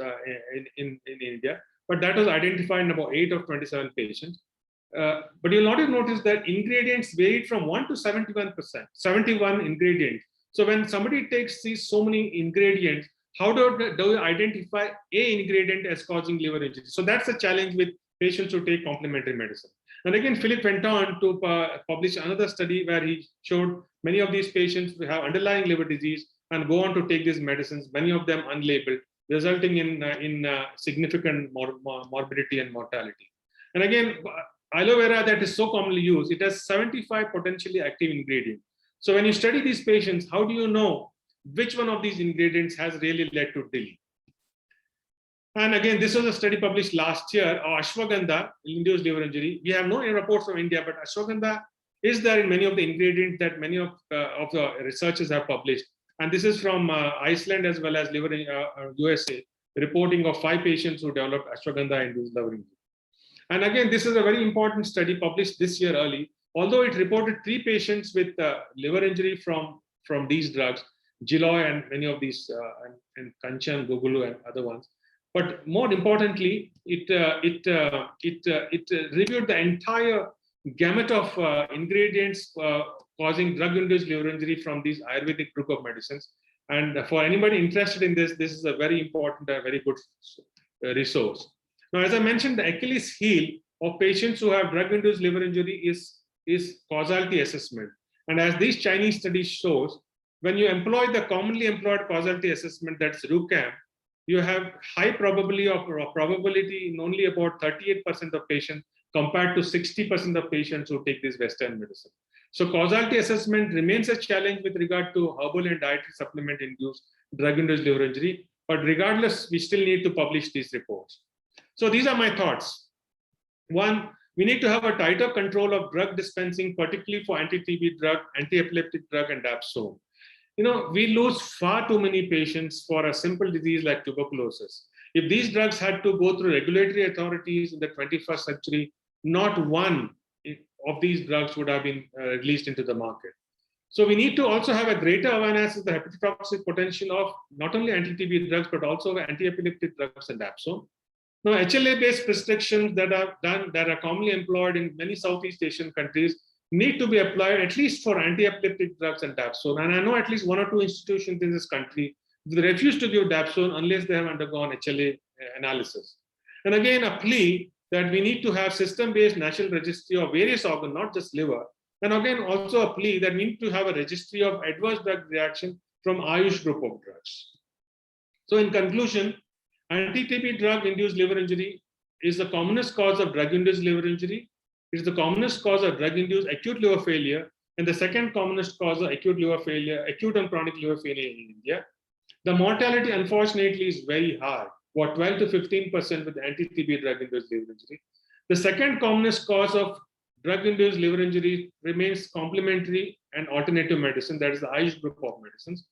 Speaker 3: in India, but that was identified in about 8 of 27 patients. But you'll notice that ingredients varied from 1 to 71%, 71 ingredients. So when somebody takes these so many ingredients, how do you identify a ingredient as causing liver injury? So that's a challenge with patients who take complementary medicine. And again, Philip went on to publish another study where he showed many of these patients who have underlying liver disease and go on to take these medicines, many of them unlabeled, resulting in significant morbidity and mortality. And again, aloe vera that is so commonly used, it has 75 potentially active ingredients. So when you study these patients, how do you know which one of these ingredients has really led to DILI? And again, this was a study published last year, ashwagandha induced liver injury. We have no reports from India, but ashwagandha is there in many of the ingredients that many of the researchers have published. And this is from Iceland as well as USA, reporting of 5 patients who developed ashwagandha induced liver injury. And again, this is a very important study published this year early. Although it reported 3 patients with liver injury from these drugs, Giloy and many of these, and Kanchan, Gugulu and other ones. But more importantly, it reviewed the entire gamut of ingredients causing drug-induced liver injury from these Ayurvedic group of medicines. And for anybody interested in this, this is a very important, very good resource. Now, as I mentioned, the Achilles heel of patients who have drug-induced liver injury is causality assessment. And as these Chinese studies shows, when you employ the commonly employed causality assessment, that's RUCAM, you have high probability in only about 38% of patients compared to 60% of patients who take this Western medicine. So causality assessment remains a challenge with regard to herbal and dietary supplement induced drug-induced liver injury. But regardless, we still need to publish these reports. So these are my thoughts. One, we need to have a tighter control of drug dispensing, particularly for anti-TB drug, anti-epileptic drug, and dapsone. You know, we lose far too many patients for a simple disease like tuberculosis. If these drugs had to go through regulatory authorities in the 21st century, not one of these drugs would have been released into the market. So we need to also have a greater awareness of the hepatotoxic potential of not only anti-TB drugs, but also anti-epileptic drugs and dapsone. Now, HLA-based prescriptions that are commonly employed in many Southeast Asian countries need to be applied at least for anti-epileptic drugs and dapsone. And I know at least 1 or 2 institutions in this country that refuse to give dapsone unless they have undergone HLA analysis. And again, a plea that we need to have system-based national registry of various organs, not just liver. And again, also a plea that we need to have a registry of adverse drug reaction from Ayush group of drugs. So in conclusion, anti-TB drug-induced liver injury is the commonest cause of drug-induced liver injury. It is the commonest cause of drug-induced acute liver failure, and the second commonest cause of acute liver failure, acute and chronic liver failure in India. The mortality, unfortunately, is very high, about 12 to 15% with anti-TB drug-induced liver injury. The second commonest cause of drug-induced liver injury remains complementary and alternative medicine, that is the Ayush group of medicines.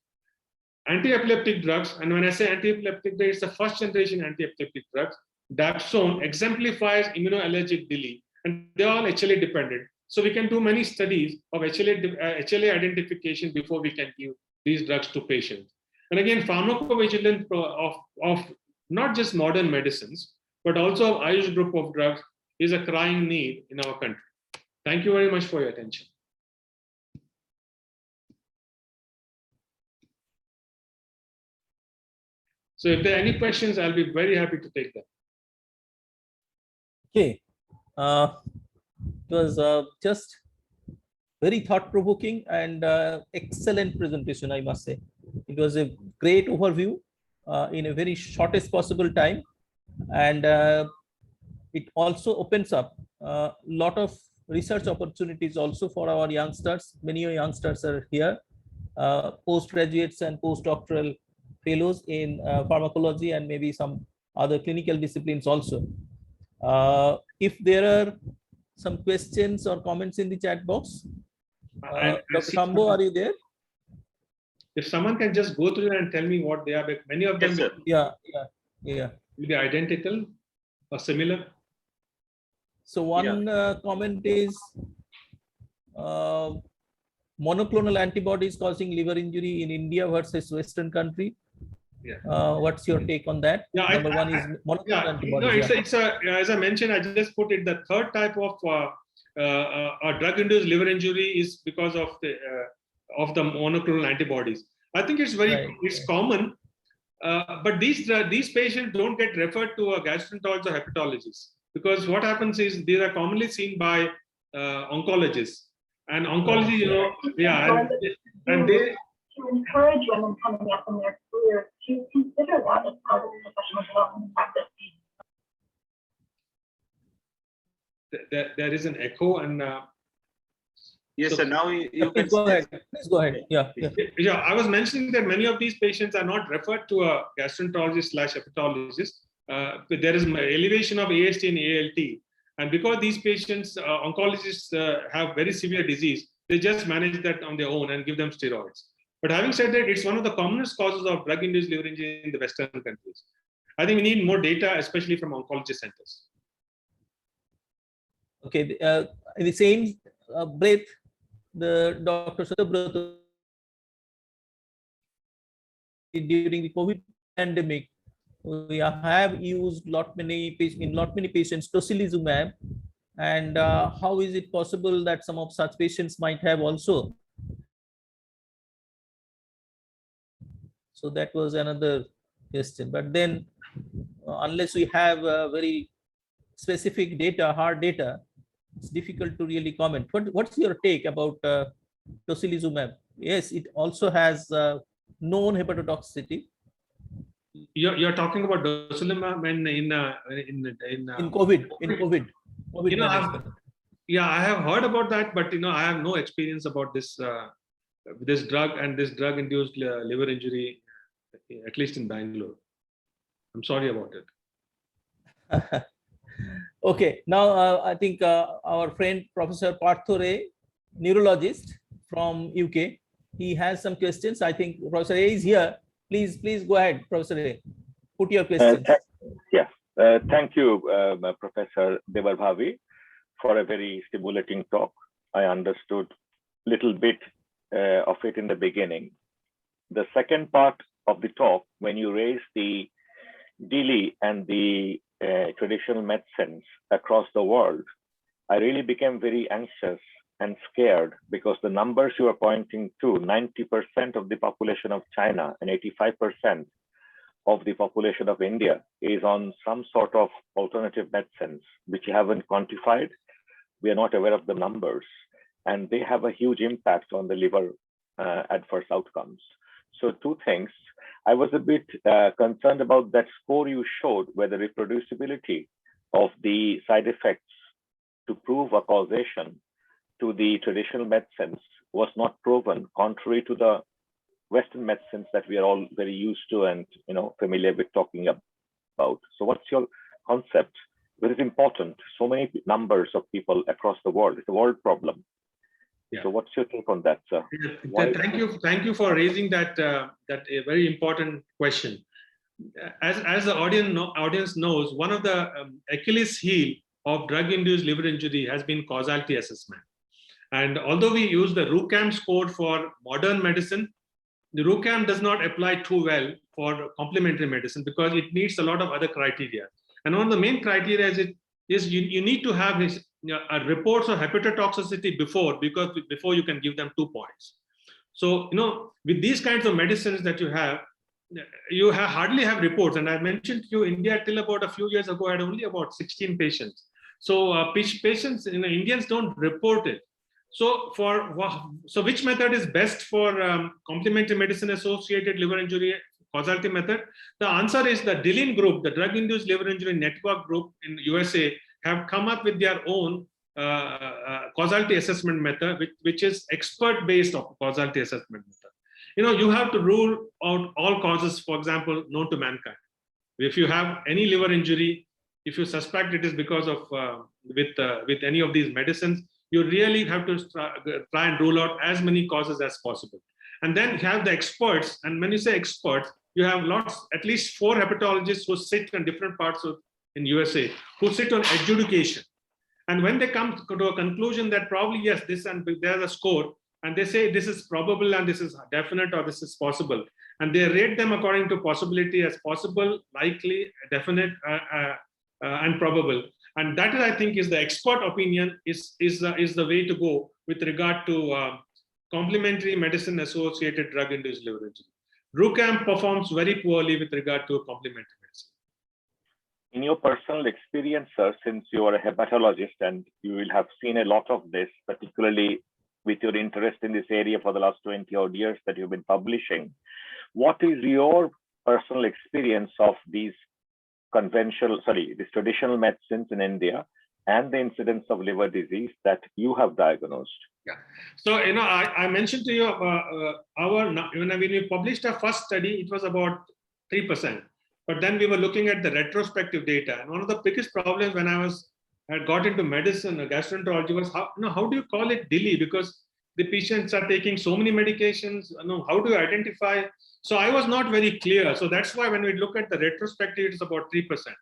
Speaker 3: Anti-epileptic drugs, and when I say anti-epileptic, it's the first generation anti-epileptic drugs. Dapsone exemplifies immunoallergic DILI, and they're all HLA dependent. So we can do many studies of HLA identification before we can give these drugs to patients. And again, pharmacovigilance of not just modern medicines, but also Ayush group of drugs is a crying need in our country. Thank you very much for your attention. So if there are any questions, I'll be very happy to take them.
Speaker 2: Okay. It was just very thought-provoking and excellent presentation, I must say. It was a great overview in a very shortest possible time. And it also opens up a lot of research opportunities also for our youngsters. Many youngsters are here, postgraduates and postdoctoral fellows in pharmacology and maybe some other clinical disciplines also. If there are some questions or comments in the chat box, Dr. Shambhu, are you there?
Speaker 3: If someone can just go through and tell me what they are, many of them
Speaker 2: Yeah.
Speaker 3: will be identical or similar.
Speaker 2: So one comment is monoclonal antibodies causing liver injury in India versus Western country. What's your take on that? Number one is monoclonal antibodies.
Speaker 3: No, as I mentioned, I just put it, the third type of drug-induced liver injury is because of the monoclonal antibodies. I think it's it's common, but these patients don't get referred to a gastroenterologist or hepatologist, because what happens is these are commonly seen by oncologists, and oncology, and they
Speaker 4: to encourage women coming up in their career to consider that as part of professional development practice.
Speaker 3: There is an echo, and
Speaker 1: yes, sir. Now you can
Speaker 2: go ahead. Please go ahead. Yeah.
Speaker 3: I was mentioning that many of these patients are not referred to a gastroenterologist/hepatologist. There is elevation of AST and ALT, and because these patients, oncologists have very severe disease, they just manage that on their own and give them steroids. But having said that, it's one of the commonest causes of drug-induced liver injury in the Western countries. I think we need more data, especially from oncology centers.
Speaker 2: Okay. In the same breath, the Dr. Subhas, during the COVID pandemic, we have used in lot many patients tocilizumab, and how is it possible that some of such patients might have also? So that was another question. But then, unless we have very specific data, hard data, it's difficult to really comment. What's your take about tocilizumab? Yes, it also has known hepatotoxicity.
Speaker 3: You're talking about tocilizumab in
Speaker 2: COVID.
Speaker 3: I have heard about that, but I have no experience about this this drug and this drug-induced liver injury, at least in Bangalore. I'm sorry about it.
Speaker 2: Okay, now I think our friend Professor Partho Ray, neurologist from UK, he has some questions. I think Professor Ray is here. Please go ahead, Professor Ray. Put your questions.
Speaker 5: Thank you, Professor Devar Bhavi, for a very stimulating talk. I understood a little bit of it in the beginning. The second part of the talk, when you raised the DILI and the traditional medicines across the world, I really became very anxious and scared, because the numbers you are pointing to, 90% of the population of China and 85% of the population of India is on some sort of alternative medicines, which you haven't quantified. We are not aware of the numbers, and they have a huge impact on the liver adverse outcomes. So two things. I was a bit concerned about that score you showed, where the reproducibility of the side effects to prove a causation to the traditional medicines was not proven, contrary to the Western medicines that we are all very used to and familiar with talking about. So what's your concept? It is important. So many numbers of people across the world. It's a world problem. Yeah. So what's your take on that, sir?
Speaker 3: Thank you for raising that a very important question. As the audience knows, one of the Achilles heel of drug-induced liver injury has been causality assessment. And although we use the RUCAM score for modern medicine, the RUCAM does not apply too well for complementary medicine, because it needs a lot of other criteria. And one of the main criteria is you need to have reports of hepatotoxicity before you can give them 2 points. So with these kinds of medicines that you hardly have reports. And I mentioned to you, India till about a few years ago had only about 16 patients. So patients, Indians don't report it. So which method is best for complementary medicine associated liver injury causality method? The answer is the DILIN group, the drug-induced liver injury network group in USA, have come up with their own causality assessment method, which is expert-based causality assessment method. You have to rule out all causes, for example, known to mankind. If you have any liver injury, if you suspect it is because of with any of these medicines, you really have to try and rule out as many causes as possible. And then you have the experts, and when you say experts, you have at least 4 hepatologists who sit in different parts in USA, who sit on adjudication. And when they come to a conclusion that probably yes, this and there's a score, and they say this is probable and this is definite or this is possible, and they rate them according to possibility as possible, likely, definite, and probable. And that, I think, is the expert opinion is the way to go with regard to complementary medicine associated drug-induced liver injury. RUCAM performs very poorly with regard to complementary medicine.
Speaker 5: In your personal experience, sir, since you are a hepatologist and you will have seen a lot of this, particularly with your interest in this area for the last 20 odd years that you've been publishing, what is your personal experience of these traditional medicines in India and the incidence of liver disease that you have diagnosed?
Speaker 3: Yeah. So, I mentioned to you, when we published our first study, it was about 3%. But then we were looking at the retrospective data. And one of the biggest problems when I had got into medicine or gastroenterology was how do you call it DILI? Because the patients are taking so many medications. How do you identify? So I was not very clear. So that's why when we look at the retrospective, it's about 3%.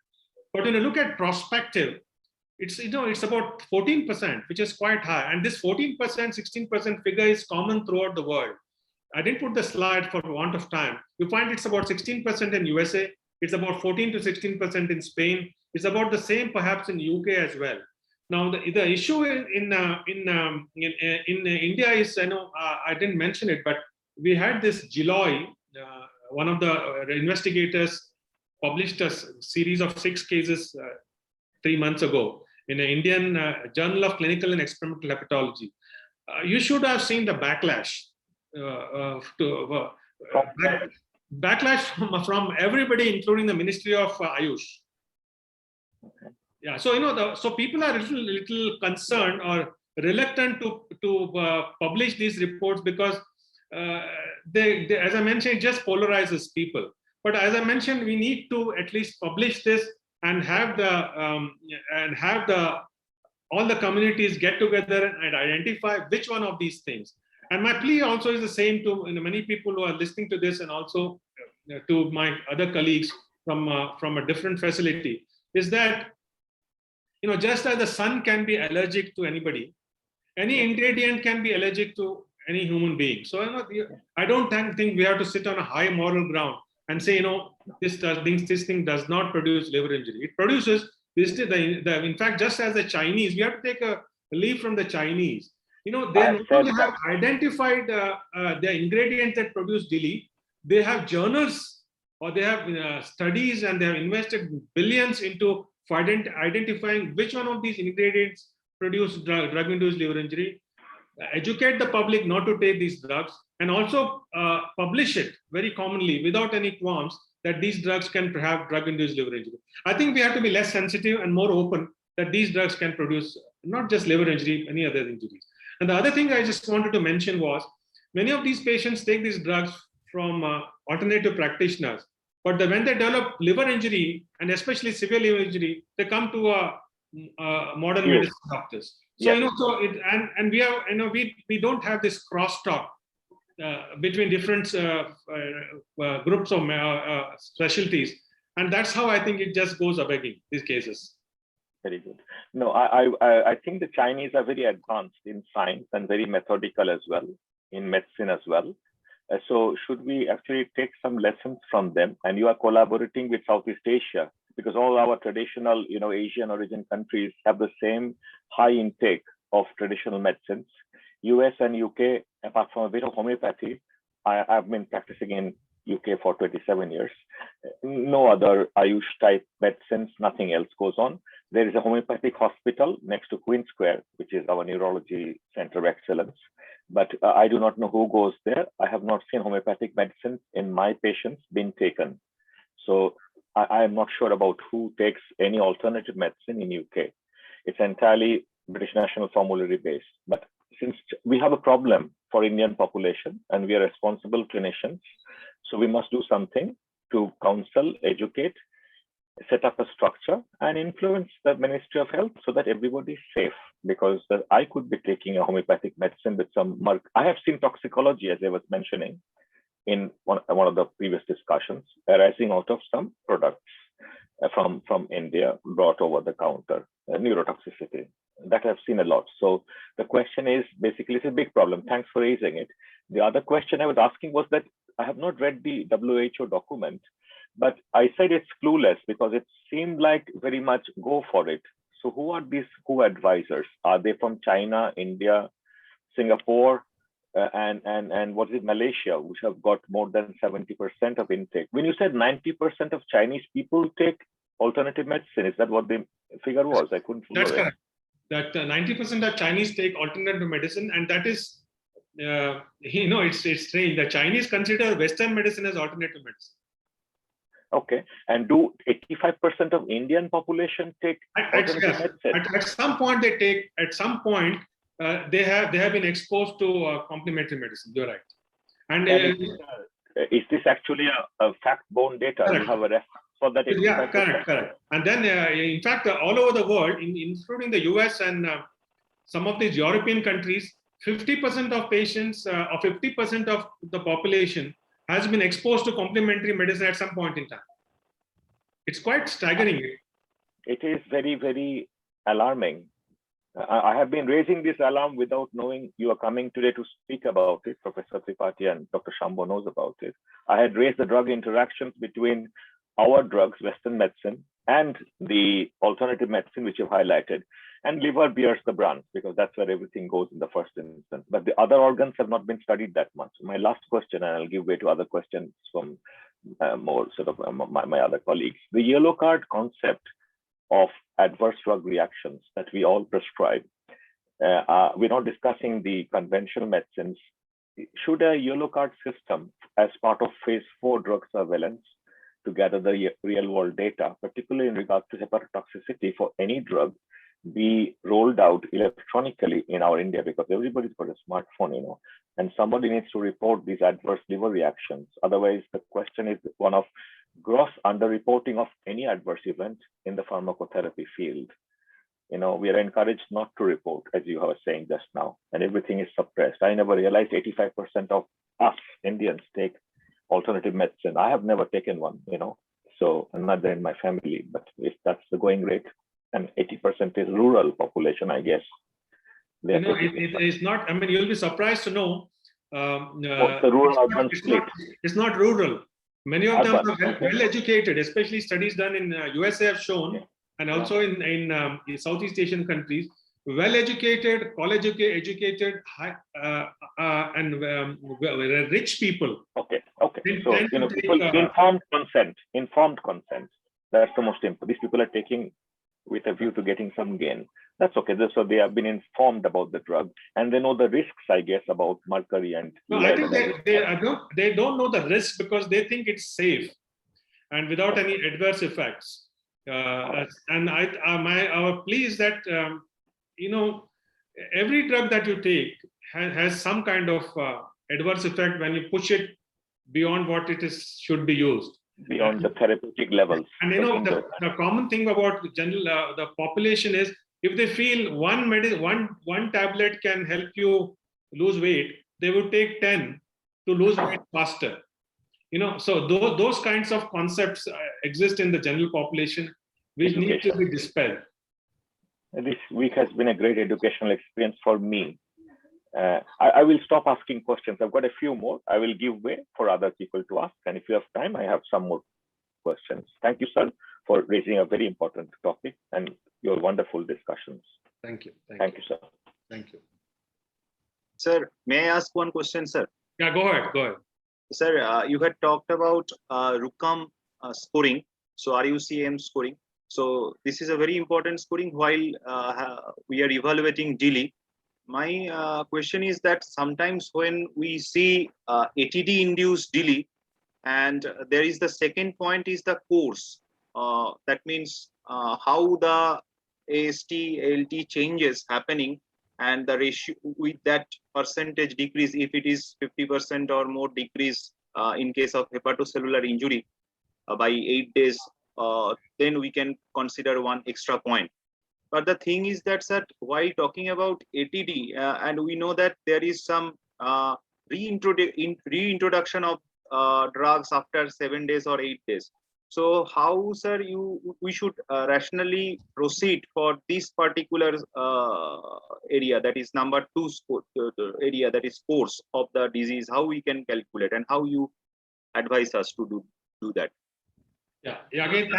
Speaker 3: But when you look at prospective, it's about 14%, which is quite high. And this 14%, 16% figure is common throughout the world. I didn't put the slide for want of time. You find it's about 16% in USA. It's about 14 to 16% in Spain. It's about the same perhaps in UK as well. Now the issue in India is, I didn't mention it, but we had this Giloy, one of the investigators published a series of 6 cases 3 months ago in an Indian Journal of Clinical and Experimental Hepatology. You should have seen the backlash. Backlash from everybody, including the Ministry of Ayush. Okay. Yeah, so so people are a little concerned or reluctant to publish these reports because they, as I mentioned, it just polarizes people. But as I mentioned, we need to at least publish this and have all the communities get together and identify which one of these things. And my plea also is the same to many people who are listening to this, and also to my other colleagues from a different facility, is that just as the sun can be allergic to anybody, any ingredient can be allergic to any human being. So I don't think we have to sit on a high moral ground and say this thing does not produce liver injury. It produces this. In fact, just as the Chinese, we have to take a leaf from the Chinese. They not only have identified the ingredients that produce DILI, they have journals or they have studies, and they have invested billions into identifying which one of these ingredients produce drug-induced liver injury, educate the public not to take these drugs, and also publish it very commonly without any qualms that these drugs can have drug-induced liver injury. I think we have to be less sensitive and more open that these drugs can produce not just liver injury, any other injuries. And the other thing I just wanted to mention was, many of these patients take these drugs from alternative practitioners, but when they develop liver injury, and especially severe liver injury, they come to modern medicine doctors. So we don't have this crosstalk between different groups of specialties, and that's how I think it just goes begging these cases.
Speaker 5: Very good. No, I think the Chinese are very advanced in science and very methodical as well in medicine as well. So should we actually take some lessons from them? And you are collaborating with Southeast Asia, because all our traditional, Asian origin countries have the same high intake of traditional medicines. US and UK, apart from a bit of homeopathy, I've been practicing in UK for 27 years. No other Ayush type medicines, nothing else goes on. There is a homeopathic hospital next to Queen Square, which is our neurology center of excellence. But I do not know who goes there. I have not seen homeopathic medicine in my patients being taken. So I am not sure about who takes any alternative medicine in UK. It's entirely British National Formulary based. But since we have a problem for Indian population and we are responsible clinicians, so we must do something to counsel, educate, set up a structure and influence the Ministry of Health so that everybody is safe. Because I could be taking a homeopathic medicine with some I have seen toxicology, as I was mentioning in one of the previous discussions, arising out of some products from India brought over the counter, neurotoxicity. That I've seen a lot. So the question is, basically, it's a big problem. Thanks for raising it. The other question I was asking was that I have not read the WHO document, but I said it's clueless because it seemed like very much go for it. So who are these WHO advisors? Are they from China, India, Singapore, and what is it, Malaysia, which have got more than 70% of intake? When you said 90% of Chinese people take alternative medicine, is that what the figure was? I couldn't follow.
Speaker 3: That's correct. That 90% of Chinese take alternative medicine, and that is, it's strange. The Chinese consider Western medicine as alternative medicine.
Speaker 5: Okay, and do 85% of Indian population take alternative medicine?
Speaker 3: At some point they take. At some point, they have been exposed to complementary medicine. You're right. And
Speaker 5: is this actually a fact-borne data?
Speaker 3: Correct.
Speaker 5: You have a reference for that?
Speaker 3: Yeah, correct. And then, in fact, all over the world, including the US and some of these European countries, 50% of patients or 50% of the population has been exposed to complementary medicine at some point in time. It's quite staggering.
Speaker 5: It is very, very alarming. I have been raising this alarm without knowing you are coming today to speak about it. Professor Tripathi and Dr. Shambho knows about it. I had raised the drug interactions between our drugs, Western medicine, and the alternative medicine, which you've highlighted. And liver bears the brunt because that's where everything goes in the first instance. But the other organs have not been studied that much. My last question, and I'll give way to other questions from more sort of my other colleagues. The yellow card concept of adverse drug reactions that we all prescribe. We're not discussing the conventional medicines. Should a yellow card system, as part of phase 4 drug surveillance, to gather the real world data, particularly in regards to hepatotoxicity for any drug, be rolled out electronically in our India, because everybody's got a smartphone, and somebody needs to report these adverse liver reactions. Otherwise, the question is one of gross underreporting of any adverse event in the pharmacotherapy field. We are encouraged not to report, as you were saying just now, and everything is suppressed. I never realized 85% of us Indians take alternative medicine. I have never taken one, so I'm not there in my family, but if that's the going rate, and 80% is rural population, I guess.
Speaker 3: It is not, you'll be surprised to know.
Speaker 5: What's the rural-urban split?
Speaker 3: It's not rural. Many of them are well educated, especially studies done in USA have shown, and also in Southeast Asian countries, well educated, college educated, and rich people.
Speaker 5: Okay. So people informed consent. That's the most important. These people are taking with a view to getting some gain. That's okay. So they have been informed about the drug and they know the risks, I guess, about mercury and.
Speaker 3: No, I think they don't know the risk because they think it's safe and without any adverse effects. And our plea is that every drug that you take has some kind of adverse effect when you push it beyond what it is should be used.
Speaker 5: Beyond the therapeutic levels.
Speaker 3: And the common thing about the population is, if they feel one tablet can help you lose weight, they would take 10 to lose weight faster. So those kinds of concepts exist in the general population, which need to be dispelled.
Speaker 5: This week has been a great educational experience for me. I will stop asking questions. I've got a few more. I will give way for other people to ask. And if you have time, I have some more questions. Thank you, sir, for raising a very important topic and your wonderful discussions.
Speaker 3: Thank you.
Speaker 5: Thank you, sir.
Speaker 3: Thank you.
Speaker 1: Sir, may I ask one question, sir?
Speaker 3: Yeah, go ahead.
Speaker 1: Sir, you had talked about RUCAM scoring, so RUCM scoring. So this is a very important scoring while we are evaluating DILI. My question is that sometimes when we see ATD-induced DILI, and there is the second point is the course. That means how the AST, ALT changes happening, and the ratio with that percentage decrease, if it is 50% or more decrease in case of hepatocellular injury by 8 days, then we can consider one extra point. But the thing is that, sir, while talking about ATD, and we know that there is some reintroduction of drugs after 7 days or 8 days. So how, sir, we should rationally proceed for this particular area, that is number 2 area, that is course of the disease, how we can calculate, and how you advise us to do that?
Speaker 3: Yeah. Again,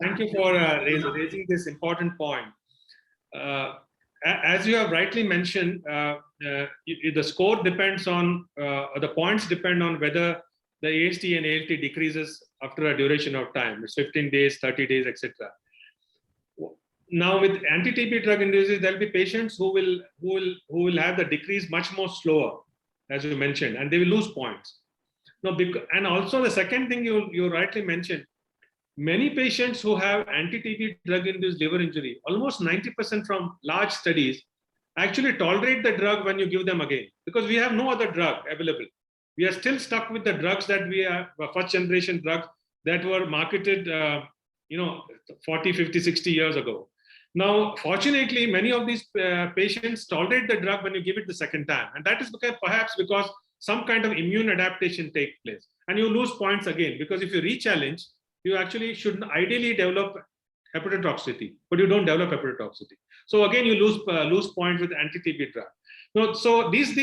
Speaker 3: thank you for raising this important point. As you have rightly mentioned, the score depends on, the points depend on whether the AST and ALT decreases after a duration of time. It's 15 days, 30 days, etc. Now, with anti-TB drug induces, there'll be patients who will have the decrease much more slower, as you mentioned, and they will lose points. Now, and also the second thing you rightly mentioned, many patients who have anti-TB drug-induced liver injury, almost 90% from large studies, actually tolerate the drug when you give them again, because we have no other drug available. We are still stuck with the drugs that we are, first generation drugs that were marketed 40, 50, 60 years ago. Now, fortunately, many of these patients tolerate the drug when you give it the second time. And that is perhaps because some kind of immune adaptation takes place. And you lose points again, because if you re-challenge, you actually should ideally develop hepatotoxicity, but you don't develop hepatotoxicity. So again, you lose points with anti-TB drug. Now, so these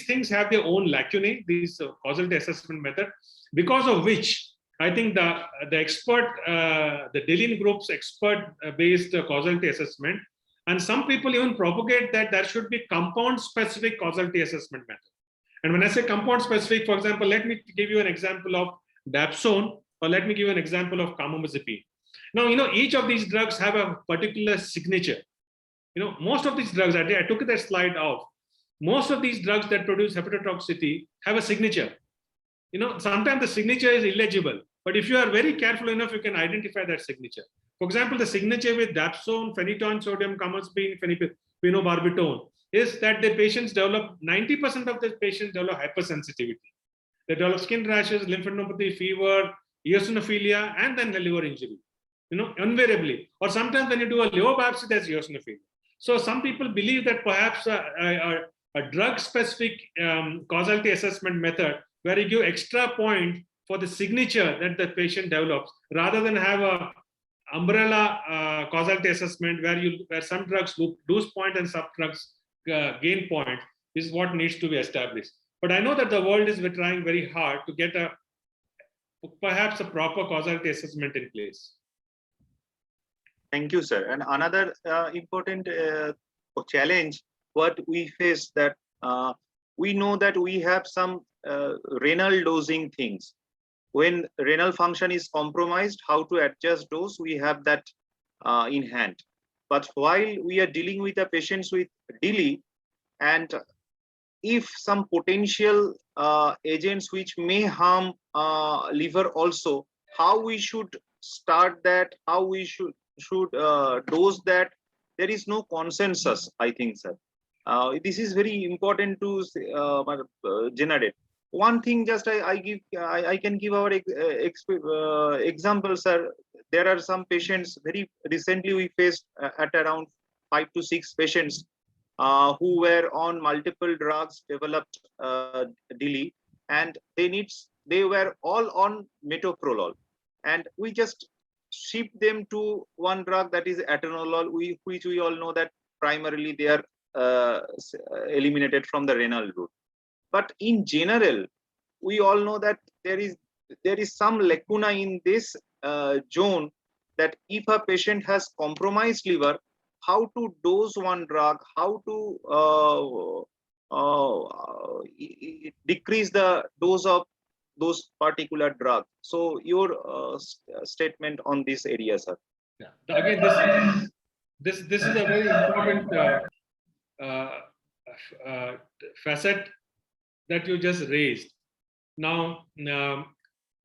Speaker 3: things have their own lacunae, these causality assessment method, because of which I think the expert, the Dillon group's expert-based causality assessment, and some people even propagate that there should be compound-specific causality assessment method. And when I say compound-specific, for example, let me give you an example of dapsone, or let me give you an example of carbamazepine. Now, each of these drugs have a particular signature. Most of these drugs, I took that slide off. Most of these drugs that produce hepatotoxicity have a signature. Sometimes the signature is illegible, but if you are very careful enough, you can identify that signature. For example, the signature with dapsone, phenytoin sodium, carbamazepine, phenobarbital is that the patients develop, 90% of the patients develop hypersensitivity. They develop skin rashes, lymphadenopathy, fever, eosinophilia, and then the liver injury, invariably. Or sometimes when you do a liver biopsy, there's eosinophilia. So some people believe that perhaps a drug-specific causality assessment method where you give extra point for the signature that the patient develops, rather than have a umbrella causality assessment where some drugs lose point and some drugs gain point, is what needs to be established. But I know that the world is trying very hard to get perhaps a proper causality assessment in place.
Speaker 1: Thank you, sir. And another important challenge what we face, that we know that we have some renal dosing things. When renal function is compromised, how to adjust dose, we have that in hand. But while we are dealing with the patients with DILI, and if some potential agents which may harm liver also, how we should start that, how we should dose that, there is no consensus, I think, sir. This is very important to generate. One thing, just I can give our example, sir. There are some patients, very recently we faced at around 5 to 6 patients who were on multiple drugs, developed DILI, and they were all on metoprolol, and we just shift them to one drug, that is atenolol, which we all know that primarily they are eliminated from the renal route. But in general, we all know that there is some lacuna in this zone, that if a patient has compromised liver, how to dose one drug, how to decrease the dose of those particular drugs. So your statement on this area, sir.
Speaker 3: Yeah. Again, this is a very important facet that you just raised. Now,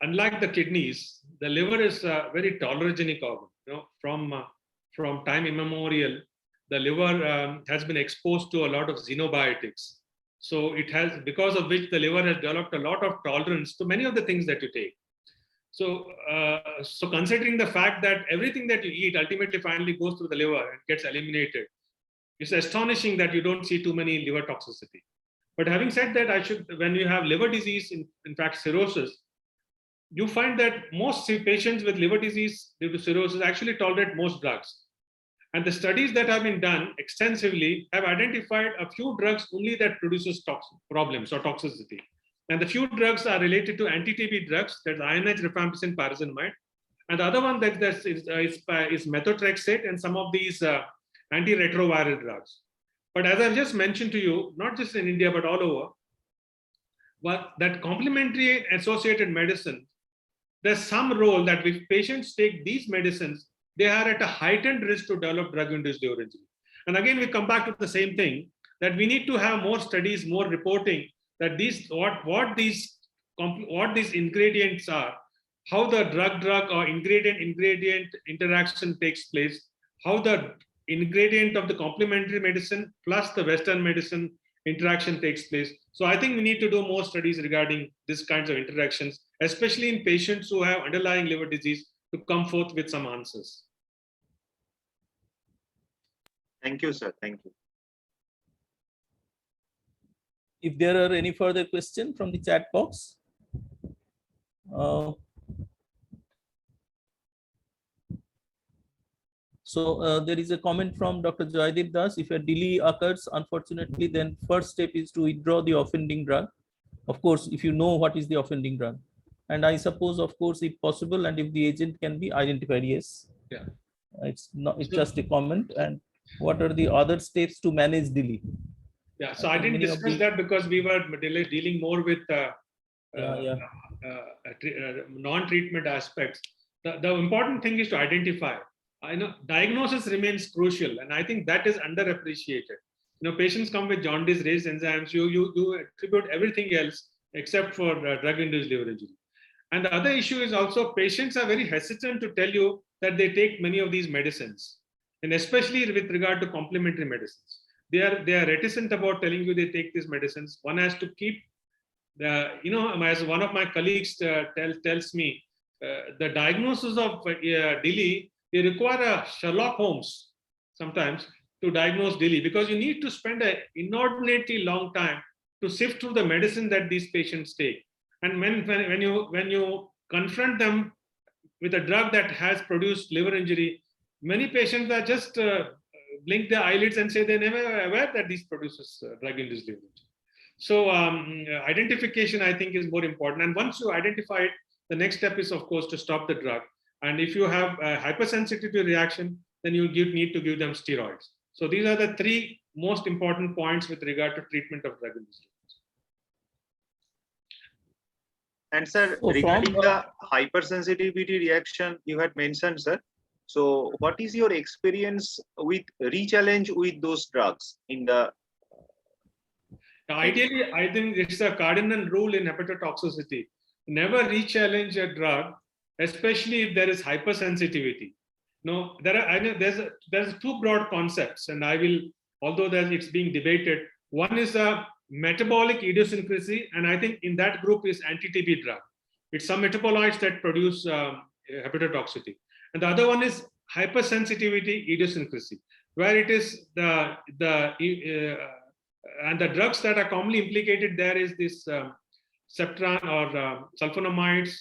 Speaker 3: unlike the kidneys, the liver is a very tolerogenic organ. from time immemorial, the liver has been exposed to a lot of xenobiotics. So it has, because of which the liver has developed a lot of tolerance to many of the things that you take. So, so considering the fact that everything that you eat ultimately finally goes through the liver and gets eliminated, it's astonishing that you don't see too many liver toxicity. But having said that, when you have liver disease, in fact cirrhosis, you find that most patients with liver disease due to cirrhosis actually tolerate most drugs. And the studies that have been done extensively have identified a few drugs only that produces problems or toxicity. And the few drugs are related to anti-TB drugs, that's INH, rifampicin, pyrazinamide. And the other one is methotrexate and some of these antiretroviral drugs. But as I've just mentioned to you, not just in India, but all over, but that complementary associated medicine, there's some role that if patients take these medicines, they are at a heightened risk to develop drug-induced liver injury. And again, we come back to the same thing, that we need to have more studies, more reporting, that what these ingredients are, how the drug or ingredient interaction takes place, how the ingredient of the complementary medicine plus the Western medicine interaction takes place. So I think we need to do more studies regarding these kinds of interactions, especially in patients who have underlying liver disease, to come forth with some answers.
Speaker 1: Thank you, sir. Thank you.
Speaker 2: If there are any further questions from the chat box. There is a comment from Dr. Joydeep Das. If a delay occurs, unfortunately, then first step is to withdraw the offending drug. Of course, if you know what is the offending drug. And I suppose, of course, if possible, and if the agent can be identified, yes.
Speaker 3: Yeah.
Speaker 2: It's just a comment. And what are the other steps to manage delay?
Speaker 3: Yeah, so I didn't discuss that because we were dealing more with non-treatment aspects. The important thing is to identify. I know diagnosis remains crucial, and I think that is underappreciated. You know, patients come with jaundice, raised enzymes. You attribute everything else except for drug-induced liver injury. And the other issue is also patients are very hesitant to tell you that they take many of these medicines, and especially with regard to complementary medicines. They are reticent about telling you they take these medicines. One has to keep, as one of my colleagues tells me, the diagnosis of DILI, they require a Sherlock Holmes sometimes to diagnose DILI, because you need to spend an inordinately long time to sift through the medicine that these patients take. And when you confront them with a drug that has produced liver injury, many patients are just blink their eyelids and say they're never aware that this produces drug-induced liver injury. So identification, I think, is more important. And once you identify it, the next step is, of course, to stop the drug. And if you have a hypersensitivity reaction, then you need to give them steroids. So these are the three most important points with regard to treatment of drug-induced liver injury.
Speaker 1: And sir, regarding the hypersensitivity reaction you had mentioned, sir. So what is your experience with re-challenge with those drugs in the?
Speaker 3: Ideally, I think it's a cardinal rule in hepatotoxicity. Never re-challenge a drug, especially if there is hypersensitivity. No, there's two broad concepts, and I will, although it's being debated. One is a metabolic idiosyncrasy, and I think in that group is anti-TB drug. It's some metabolites that produce hepatotoxicity. And the other one is hypersensitivity idiosyncrasy, where it is and the drugs that are commonly implicated there is this Septran or sulfonamides,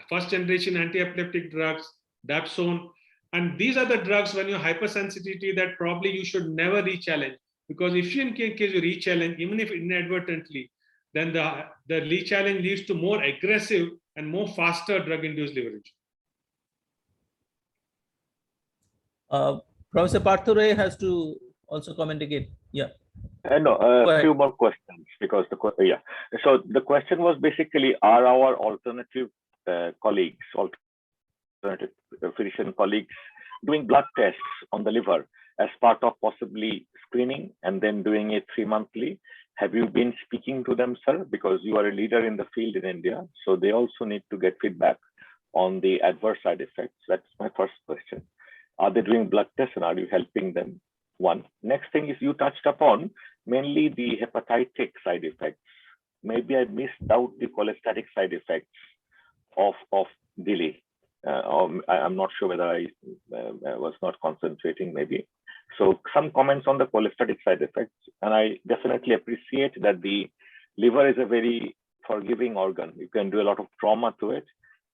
Speaker 3: first generation anti-epileptic drugs, dapsone. And these are the drugs when you're hypersensitivity that probably you should never re-challenge, because if you in case you re-challenge, even if inadvertently, then the re-challenge leads to more aggressive and more faster drug-induced liver injury.
Speaker 2: Professor Parthure has to also comment again. Yeah.
Speaker 5: No, a few more questions, because So the question was basically, are our alternative physician colleagues doing blood tests on the liver as part of possibly screening and then doing it 3 monthly? Have you been speaking to them, sir? Because you are a leader in the field in India, so they also need to get feedback on the adverse side effects. That's my first question. Are they doing blood tests and are you helping them? One. Next thing is you touched upon mainly the hepatitic side effects. Maybe I missed out the cholestatic side effects of DILI. I'm not sure whether I was not concentrating maybe. So some comments on the cholestatic side effects. And I definitely appreciate that the liver is a very forgiving organ. You can do a lot of trauma to it,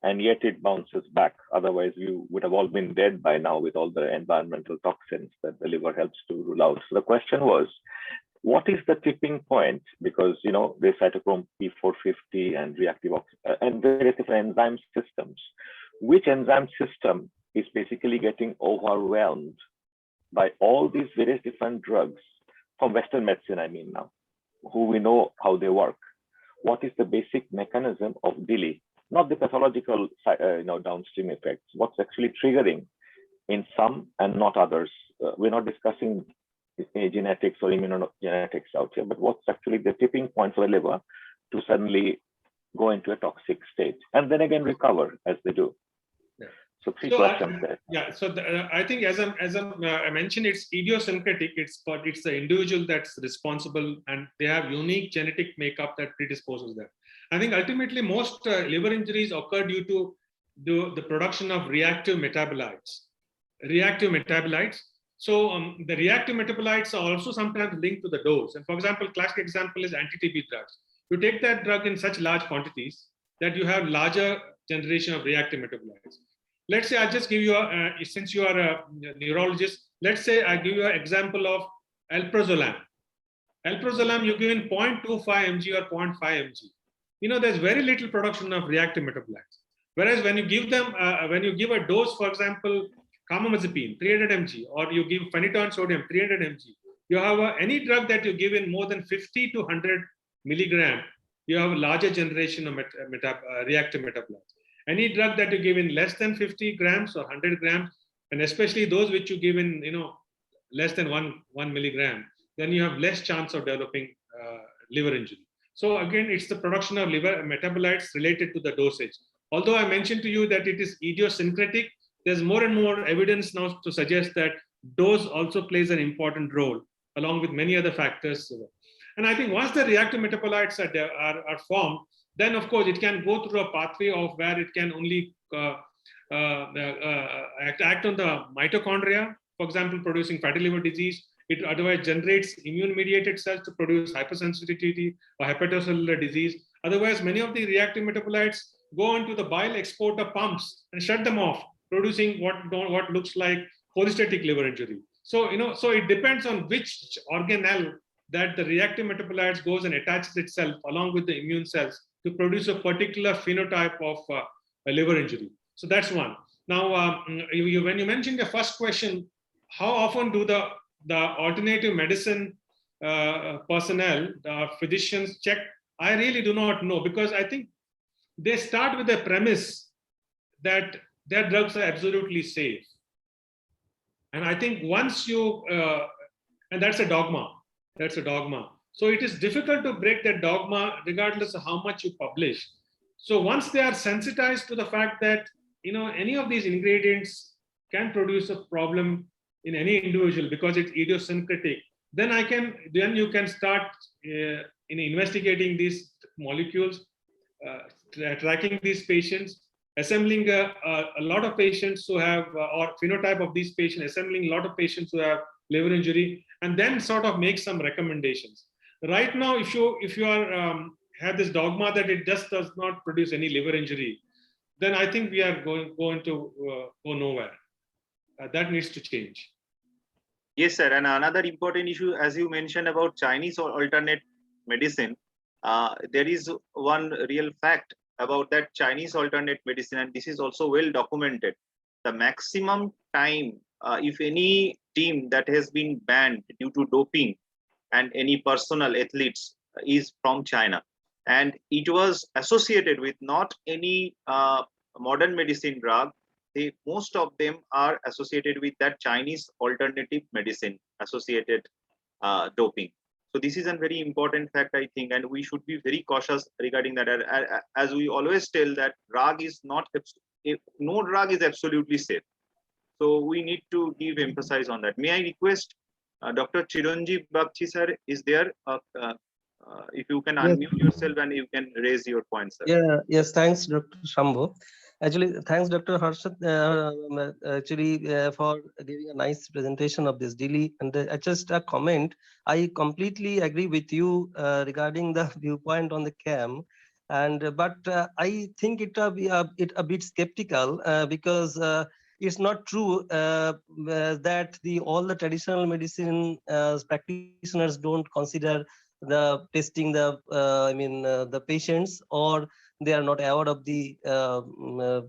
Speaker 5: and yet it bounces back. Otherwise, you would have all been dead by now with all the environmental toxins that the liver helps to rule out. So the question was, what is the tipping point? Because, you know, there's cytochrome P450 and reactive and various different enzyme systems. Which enzyme system is basically getting overwhelmed by all these various different drugs from Western medicine, I mean now, who we know how they work? What is the basic mechanism of DILI? Not the pathological downstream effects, what's actually triggering in some and not others. We're not discussing genetics or immunogenetics out here, but what's actually the tipping point for the liver to suddenly go into a toxic state and then again recover as they do.
Speaker 3: Yeah.
Speaker 5: So three questions there.
Speaker 3: Yeah, so I think as I mentioned, it's idiosyncratic. It's the individual that's responsible, and they have unique genetic makeup that predisposes them. I think ultimately most liver injuries occur due to the production of reactive metabolites. So the reactive metabolites are also sometimes linked to the dose. And for example, classic example is anti-TB drugs. You take that drug in such large quantities that you have larger generation of reactive metabolites. Let's say I just give you, since you are a neurologist, let's say I give you an example of alprazolam. Alprazolam you give in 0.25 mg or 0.5 mg. You know, there's very little production of reactive metabolites. Whereas when you give them, when you give a dose, for example, carbamazepine, 300 mg, or you give phenytoin sodium, 300 mg, you have any drug that you give in more than 50 to 100 milligram, you have a larger generation of reactive metabolites. Any drug that you give in less than 50 grams or 100 grams, and especially those which you give in, less than one milligram, then you have less chance of developing liver injury. So again, it's the production of liver metabolites related to the dosage. Although I mentioned to you that it is idiosyncratic, there's more and more evidence now to suggest that dose also plays an important role, along with many other factors. And I think once the reactive metabolites are formed, then of course it can go through a pathway of where it can only act on the mitochondria, for example, producing fatty liver disease. It otherwise generates immune-mediated cells to produce hypersensitivity or hepatocellular disease. Otherwise, many of the reactive metabolites go into the bile exporter pumps and shut them off, producing what looks like cholestatic liver injury. So, so it depends on which organelle that the reactive metabolites goes and attaches itself along with the immune cells to produce a particular phenotype of a liver injury. So that's one. Now, when you mentioned the first question, how often do the alternative medicine personnel, the physicians check? I really do not know, because I think they start with the premise that their drugs are absolutely safe. And I think once you, and that's a dogma. That's a dogma. So it is difficult to break that dogma regardless of how much you publish. So once they are sensitized to the fact that, any of these ingredients can produce a problem in any individual because it's idiosyncratic, then you can start investigating these molecules, tracking these patients, assembling a lot of patients who have, or phenotype of these patients, assembling a lot of patients who have liver injury, and then sort of make some recommendations. Right now, if you are have this dogma that it just does not produce any liver injury, then I think we are going to go nowhere. That needs to change.
Speaker 1: Yes, sir. And another important issue, as you mentioned about Chinese or alternate medicine, there is one real fact about that Chinese alternate medicine, and this is also well documented. The maximum time, if any team that has been banned due to doping and any personal athletes is from China, and it was associated with not any modern medicine drug. Most of them are associated with that Chinese alternative medicine associated doping. So this is a very important fact, I think, and we should be very cautious regarding that. As we always tell that drug is not, no drug is absolutely safe. So we need to give emphasis on that. May I request Dr. Chiranjeev Bagchi sir is there? If you can unmute yourself and you can raise your point, sir.
Speaker 6: Yeah, yes, thanks, Dr. Shambhu. Actually, thanks, Dr. Harshad, for giving a nice presentation of this daily. And just a comment, I completely agree with you regarding the viewpoint on the CAM. And but I think it a bit skeptical because it's not true that all the traditional medicine practitioners don't consider the testing the patients, or they are not aware of the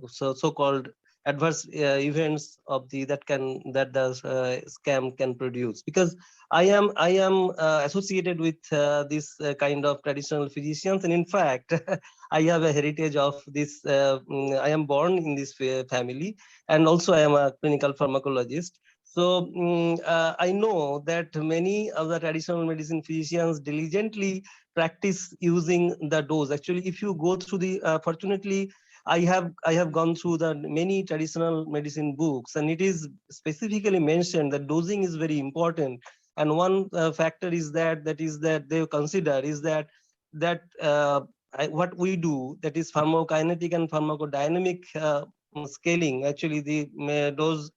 Speaker 6: so-called adverse events of the that the scam can produce. Because I am associated with this kind of traditional physicians, and in fact I have a heritage of this. I am born in this family, and also I am a clinical pharmacologist. So I know that many of the traditional medicine physicians diligently practice using the dose. Actually, if you go through the, fortunately, I have gone through the many traditional medicine books, and it is specifically mentioned that dosing is very important. And one factor is that they consider is that what we do, that is pharmacokinetic and pharmacodynamic scaling. Actually, the dose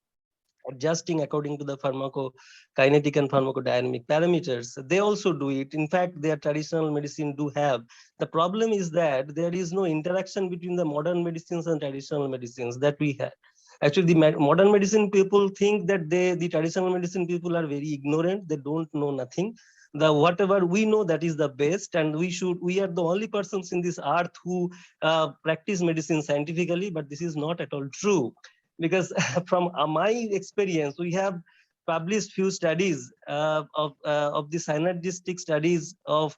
Speaker 6: adjusting according to the pharmacokinetic and pharmacodynamic parameters. They also do it. In fact, their traditional medicine do have. The problem is that there is no interaction between the modern medicines and traditional medicines that we have. Actually, the modern medicine people think that the traditional medicine people are very ignorant. They don't know nothing. The whatever we know, that is the best, and we are the only persons in this earth who practice medicine scientifically. But this is not at all true. Because from my experience, we have published few studies of the synergistic studies of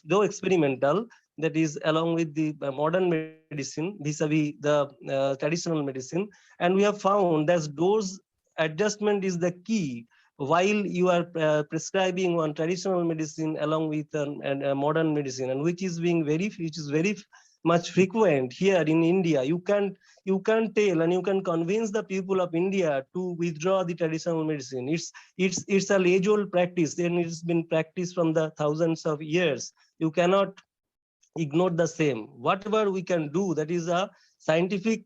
Speaker 6: though experimental, that is along with the modern medicine vis-a-vis the traditional medicine, and we have found that dose adjustment is the key while you are prescribing one traditional medicine along with a modern medicine, and which is very much frequent here in India. You can tell and you can convince the people of India to withdraw the traditional medicine. It's an age-old practice, and it's been practiced from the thousands of years. You cannot ignore the same. Whatever we can do, that is a scientific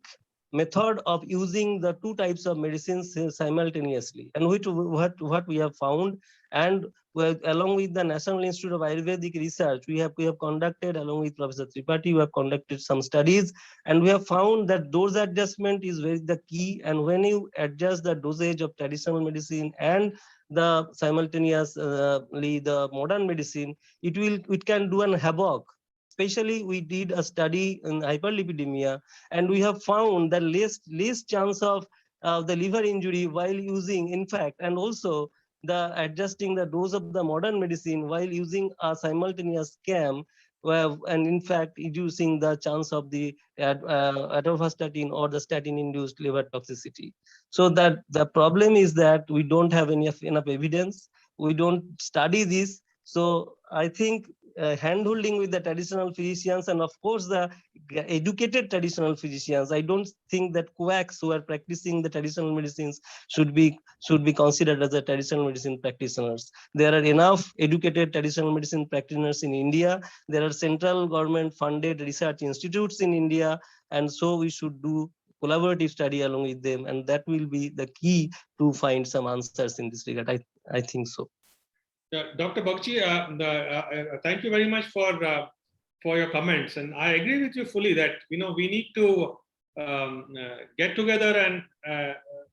Speaker 6: method of using the two types of medicines simultaneously, and what we have found, and along with the National Institute of Ayurvedic Research, we have conducted, along with Professor Tripathi, we have conducted some studies, and we have found that dose adjustment is very the key. And when you adjust the dosage of traditional medicine and the simultaneously the modern medicine, it can do an havoc. Especially, we did a study in hyperlipidemia, and we have found that least chance of the liver injury while using, in fact, and also the adjusting the dose of the modern medicine while using a simultaneous scam, and in fact reducing the chance of the atorvastatin or the statin-induced liver toxicity. So that the problem is that we don't have enough evidence. We don't study this. So I think hand-holding with the traditional physicians, and of course the educated traditional physicians. I don't think that quacks who are practicing the traditional medicines should be considered as the traditional medicine practitioners. There are enough educated traditional medicine practitioners in India. There are central government funded research institutes in India, and so we should do collaborative study along with them, and that will be the key to find some answers in this regard. I think so.
Speaker 3: Yeah, Dr. Bagchi, thank you very much for your comments, and I agree with you fully that we need to get together and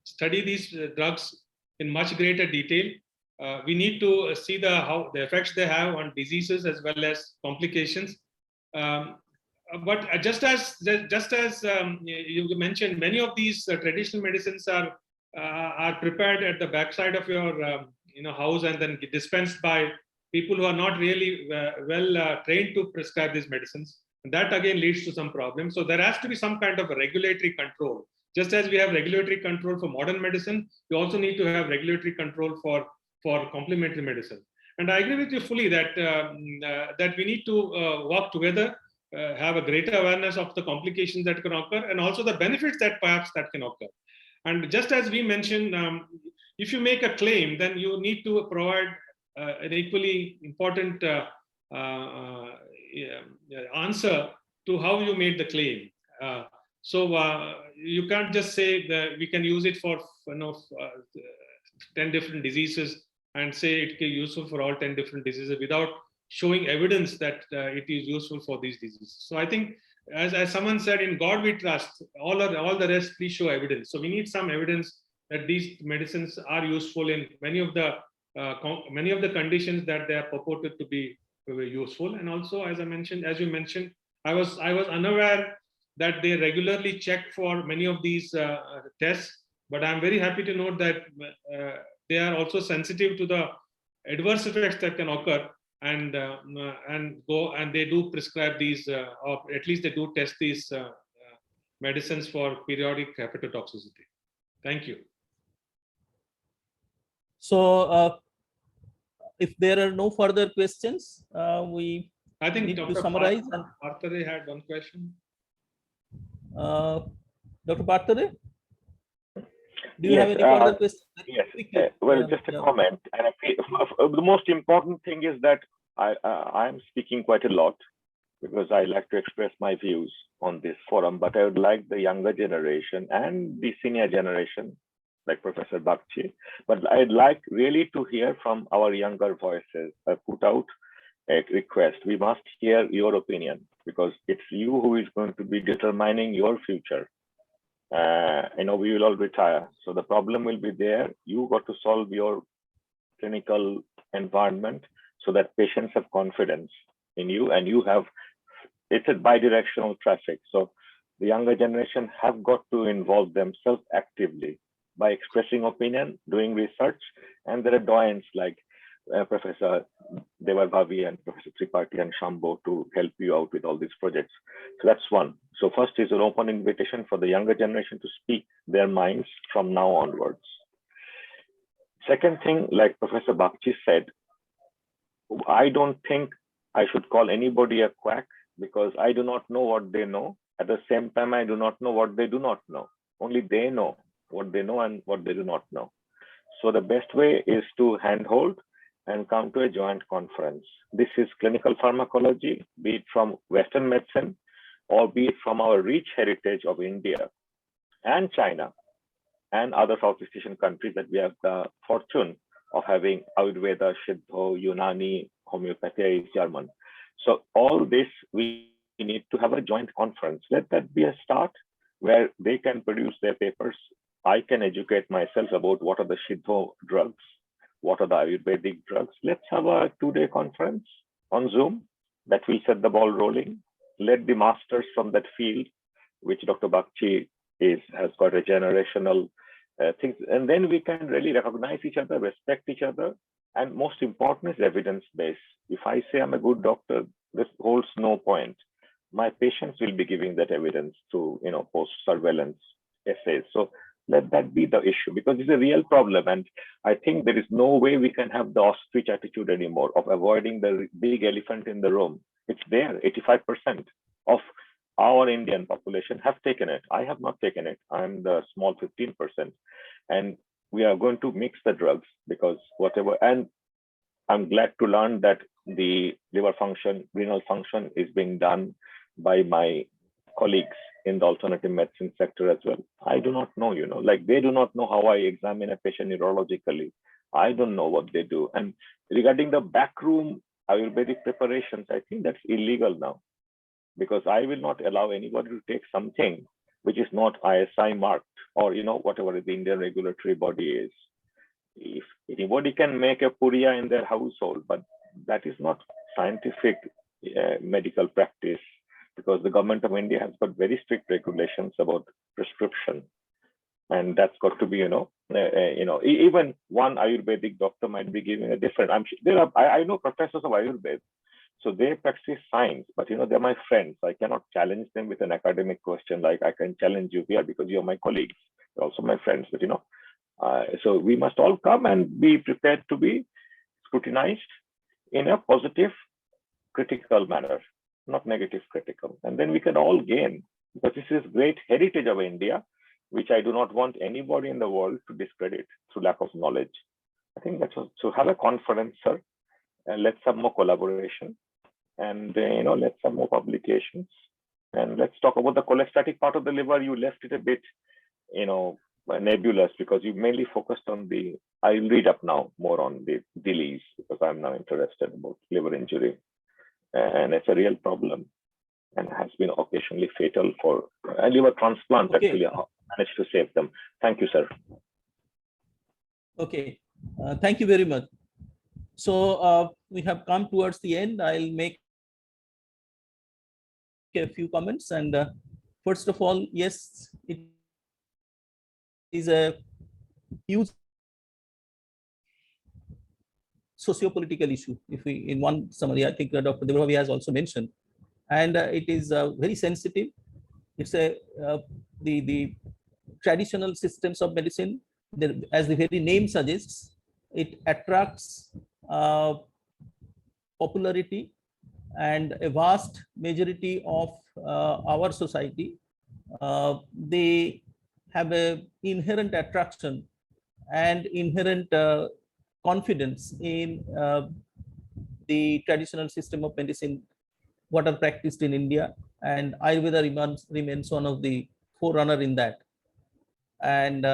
Speaker 3: study these drugs in much greater detail. We need to see how the effects they have on diseases as well as complications. But just as you mentioned, many of these traditional medicines are prepared at the backside of your house and then dispensed by people who are not really trained to prescribe these medicines. And that again leads to some problems. So there has to be some kind of a regulatory control. Just as we have regulatory control for modern medicine, we also need to have regulatory control for complementary medicine. And I agree with you fully that that we need to work together, have a greater awareness of the complications that can occur, and also the benefits that perhaps that can occur. And just as we mentioned, if you make a claim, then you need to provide an equally important answer to how you made the claim. You can't just say that we can use it for 10 different diseases and say it is useful for all 10 different diseases without showing evidence that it is useful for these diseases. So I think, as someone said, in God we trust. All the rest, please show evidence. So we need some evidence that these medicines are useful in many of the conditions that they are purported to be useful. And also, as you mentioned, I was unaware that they regularly check for many of these tests. But I'm very happy to note that they are also sensitive to the adverse effects that can occur, and they do prescribe these, or at least they do test these medicines for periodic hepatotoxicity. Thank you.
Speaker 2: So, if there are no further questions,
Speaker 3: I think
Speaker 2: need
Speaker 3: Dr.
Speaker 2: to summarize.
Speaker 3: Partare had one question.
Speaker 2: Dr. Partare, do you
Speaker 5: Yes,
Speaker 2: have any further questions?
Speaker 5: Yes. Well, just a comment. And the most important thing is that I'm speaking quite a lot because I like to express my views on this forum, but I would like the younger generation and the senior generation, like Professor Bakshi, but I'd like really to hear from our younger voices. I put out a request. We must hear your opinion because it's you who is going to be determining your future. We will all retire. So the problem will be there. You got to solve your clinical environment so that patients have confidence in you, and it's a bi-directional traffic. So the younger generation have got to involve themselves actively by expressing opinion, doing research, and there are doyens like Professor Devar Bhavi and Professor Tripathi and Shambho to help you out with all these projects. So that's one. So first is an open invitation for the younger generation to speak their minds from now onwards. Second thing, like Professor Bakshi said, I don't think I should call anybody a quack because I do not know what they know. At the same time, I do not know what they do not know. Only they know what they know and what they do not know. So the best way is to handhold and come to a joint conference. This is clinical pharmacology, be it from Western medicine or be it from our rich heritage of India and China and other Southeast Asian countries that we have the fortune of having Ayurveda, Siddho, Unani, homeopathy, German. So all this, we need to have a joint conference. Let that be a start where they can produce their papers. I can educate myself about what are the Siddho drugs, what are the Ayurvedic drugs. Let's have a 2-day conference on Zoom that will set the ball rolling. Let the masters from that field, which Dr. Bakshi has got a generational things, and then we can really recognize each other, respect each other, and most important is evidence-based. If I say I'm a good doctor, this holds no point. My patients will be giving that evidence through, post-surveillance essays. So let that be the issue because it's a real problem. And I think there is no way we can have the ostrich attitude anymore of avoiding the big elephant in the room. It's there. 85% of our Indian population have taken it. I have not taken it. I'm the small 15%. And we are going to mix the drugs because whatever, and I'm glad to learn that the liver function, renal function is being done by my colleagues in the alternative medicine sector as well. I do not know, like they do not know how I examine a patient neurologically. I don't know what they do. And regarding the backroom Ayurvedic preparations, I think that's illegal now because I will not allow anybody to take something which is not ISI marked or, whatever the Indian regulatory body is. If anybody can make a puria in their household, but that is not scientific medical practice because the government of India has got very strict regulations about prescription. And that's got to be, even one Ayurvedic doctor might be giving a different, I know professors of Ayurveda, so they practice science, but they're my friends. I cannot challenge them with an academic question like I can challenge you here because you're my colleagues. You're also my friends, but so we must all come and be prepared to be scrutinized in a positive, critical manner, not negative critical. And then we can all gain because this is great heritage of India. which I do not want anybody in the world to discredit through lack of knowledge. I think that's what, so have a conference, sir, and let's have more collaboration, and let's have more publications, and let's talk about the cholestatic part of the liver. You left it a bit, nebulous, because you mainly focused on the, I'll read up now more on the DILIs, because I'm now interested about liver injury, and it's a real problem and has been occasionally fatal for liver transplant.
Speaker 2: Okay.
Speaker 5: Actually managed to save them. Thank you, sir.
Speaker 2: Okay, thank you very much. So we have come towards the end. I'll make a few comments, and first of all, yes, it is a huge socio-political issue. If we, in one summary, I think Dr. Devar Bhavi has also mentioned, and it is very sensitive. It's the traditional systems of medicine, as the very name suggests, it attracts popularity, and a vast majority of our society, they have a inherent attraction and inherent confidence in the traditional system of medicine, what are practiced in India, and Ayurveda remains one of the forerunner in that. And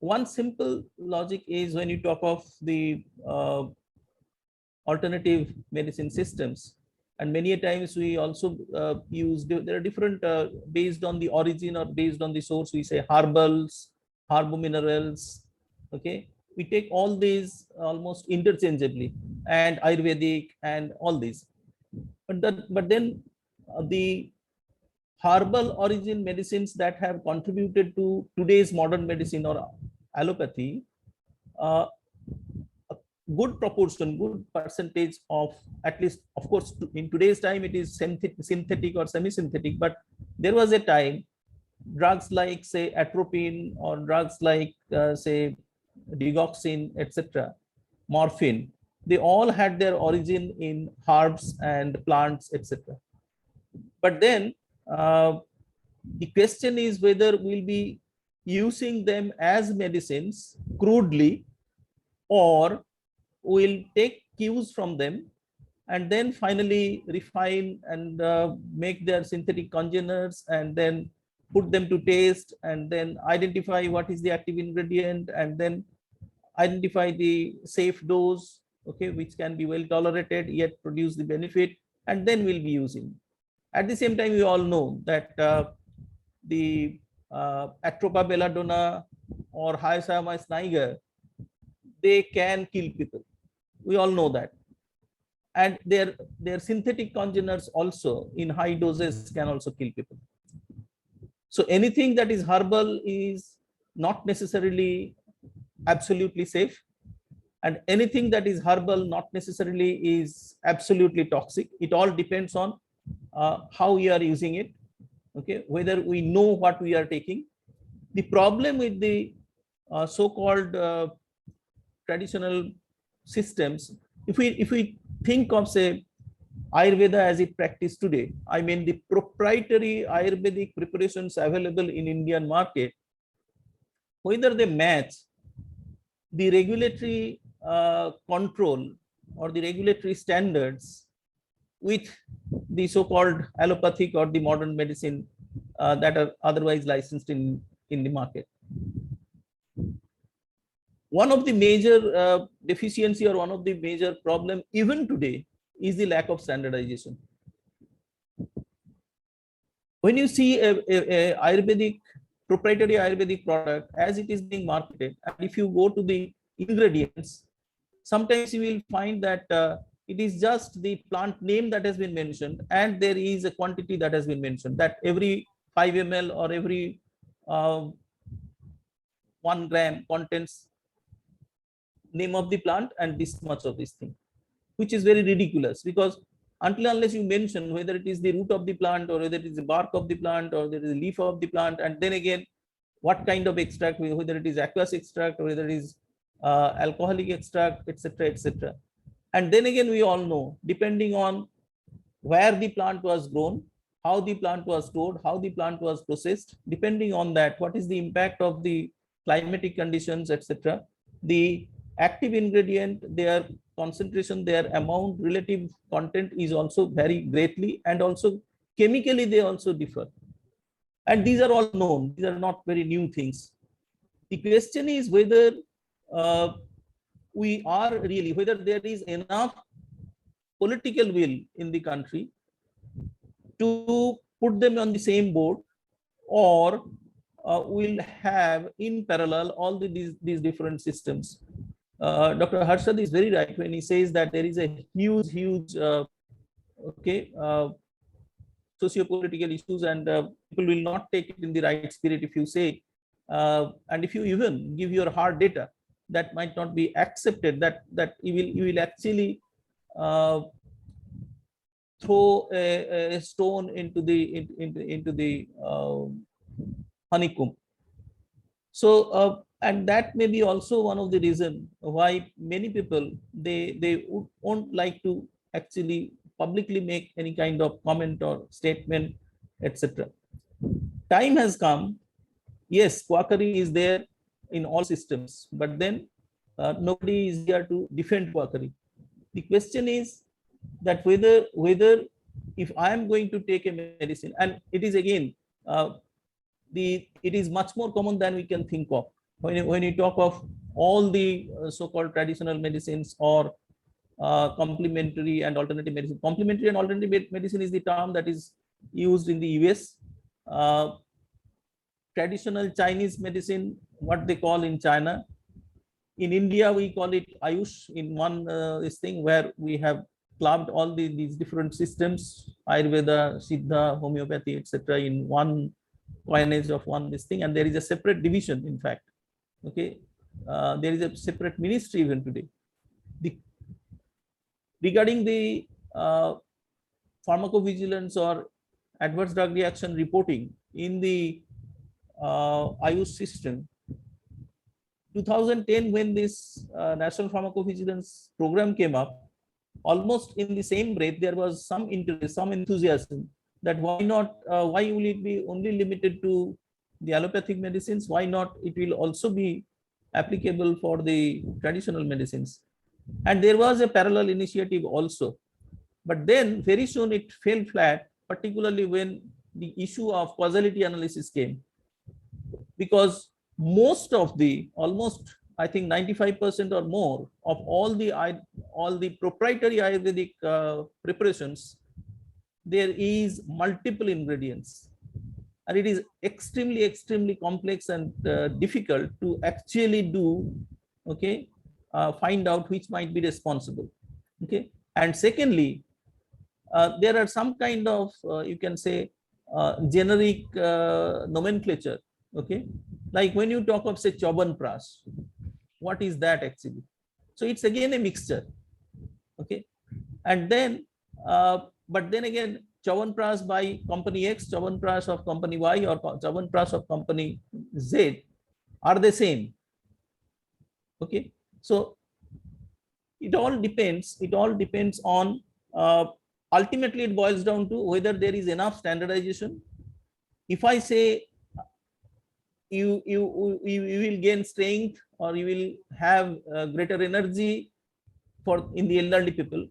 Speaker 2: one simple logic is, when you talk of the alternative medicine systems, and many a times we also use, there are different based on the origin or based on the source, we say herbals, herbominerals, okay, we take all these almost interchangeably, and Ayurvedic and all these, but then the herbal origin medicines that have contributed to today's modern medicine or allopathy, a good proportion, good percentage of, at least, of course, in today's time it is synthetic or semi-synthetic, but there was a time drugs like, say, atropine, or drugs like say digoxin, etc., morphine, they all had their origin in herbs and plants, etc. But then the question is whether we'll be using them as medicines crudely, or we'll take cues from them and then finally refine and make their synthetic congeners, and then put them to taste, and then identify what is the active ingredient, and then identify the safe dose, okay, which can be well tolerated yet produce the benefit, and then we'll be using. At the same time, we all know that the Atropa belladonna or Hyoscyamus niger, they can kill people. We all know that. And their synthetic congeners also in high doses can also kill people. So anything that is herbal is not necessarily absolutely safe, and anything that is herbal not necessarily is absolutely toxic. It all depends on how we are using it, okay, whether we know what we are taking. The problem with the so-called traditional systems, if we think of, say, Ayurveda as it practiced today, I mean the proprietary Ayurvedic preparations available in Indian market, whether they match the regulatory control or the regulatory standards with the so-called allopathic or the modern medicine that are otherwise licensed in the market. One of the major deficiency, or one of the major problem even today, is the lack of standardization. When you see a Ayurvedic, proprietary Ayurvedic product as it is being marketed, and if you go to the ingredients, sometimes you will find that it is just the plant name that has been mentioned, and there is a quantity that has been mentioned, that every 5 ml or every 1 gram contains name of the plant and this much of this thing, which is very ridiculous, because unless you mention whether it is the root of the plant, or whether it is the bark of the plant, or whether it is the leaf of the plant, and then again what kind of extract, whether it is aqueous extract or whether it is alcoholic extract, etc., etc. And then again, we all know, depending on where the plant was grown, how the plant was stored, how the plant was processed. Depending on that, what is the impact of the climatic conditions, etc. The active ingredient, their concentration, their amount, relative content is also vary greatly, and also chemically they also differ. And these are all known. These are not very new things. The question is whether we are really, whether there is enough political will in the country to put them on the same board, or we'll have in parallel all these different systems. Dr. Harshad is very right when he says that there is a huge socio-political issues, and people will not take it in the right spirit if you say, and if you even give your hard data, that might not be accepted, that you will actually throw a stone into the honeycomb. So and that may be also one of the reasons why many people they won't like to actually publicly make any kind of comment or statement, etc. Time has come. Yes, quackery is there in all systems, but then nobody is here to defend quackery. The question is that whether if I am going to take a medicine, and it is again it is much more common than we can think of. When you talk of all the so-called traditional medicines or complementary and alternative medicine. Complementary and alternative medicine is the term that is used in the US. Traditional Chinese medicine, what they call in China. In India, we call it Ayush, in one this thing where we have clubbed all these different systems, Ayurveda, Siddha, homeopathy, etc., in one coinage of one this thing, and there is a separate division, in fact. Okay, there is a separate ministry even today. Regarding the pharmacovigilance or adverse drug reaction reporting in the Ayush system, 2010, when this National Pharmacovigilance Program came up, almost in the same breath, there was some interest, some enthusiasm that why not, why will it be only limited to the allopathic medicines? Why not it will also be applicable for the traditional medicines? And there was a parallel initiative also. But then very soon it fell flat, particularly when the issue of causality analysis came. Because most of the, almost I think 95% or more of all the proprietary Ayurvedic preparations, there is multiple ingredients, and it is extremely complex and difficult to actually do, okay, find out which might be responsible, okay. And secondly, there are some kind of you can say generic nomenclature, okay, like when you talk of say Chawanprash, what is that actually? So it's again a mixture, okay. And then but then again, Chawanprash by company X, Chawanprash of company Y, or Chawanprash of company Z are the same, okay. So it all depends on ultimately it boils down to whether there is enough standardization. If I say you will gain strength, or you will have greater energy for in the elderly people,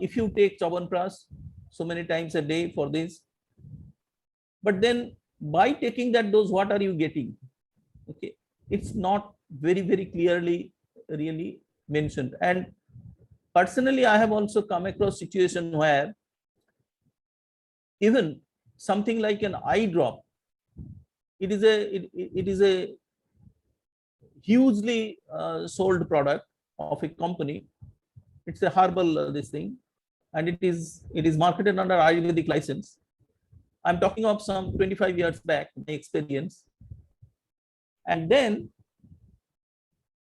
Speaker 2: if you take Chawanprash so many times a day for this, but then by taking that dose, what are you getting? Okay, it's not very clearly really mentioned. And personally, I have also come across situation where even something like an eye drop, it is a hugely sold product of a company. It's a herbal this thing, and it is marketed under Ayurvedic license. I'm talking of some 25 years back, my experience. And then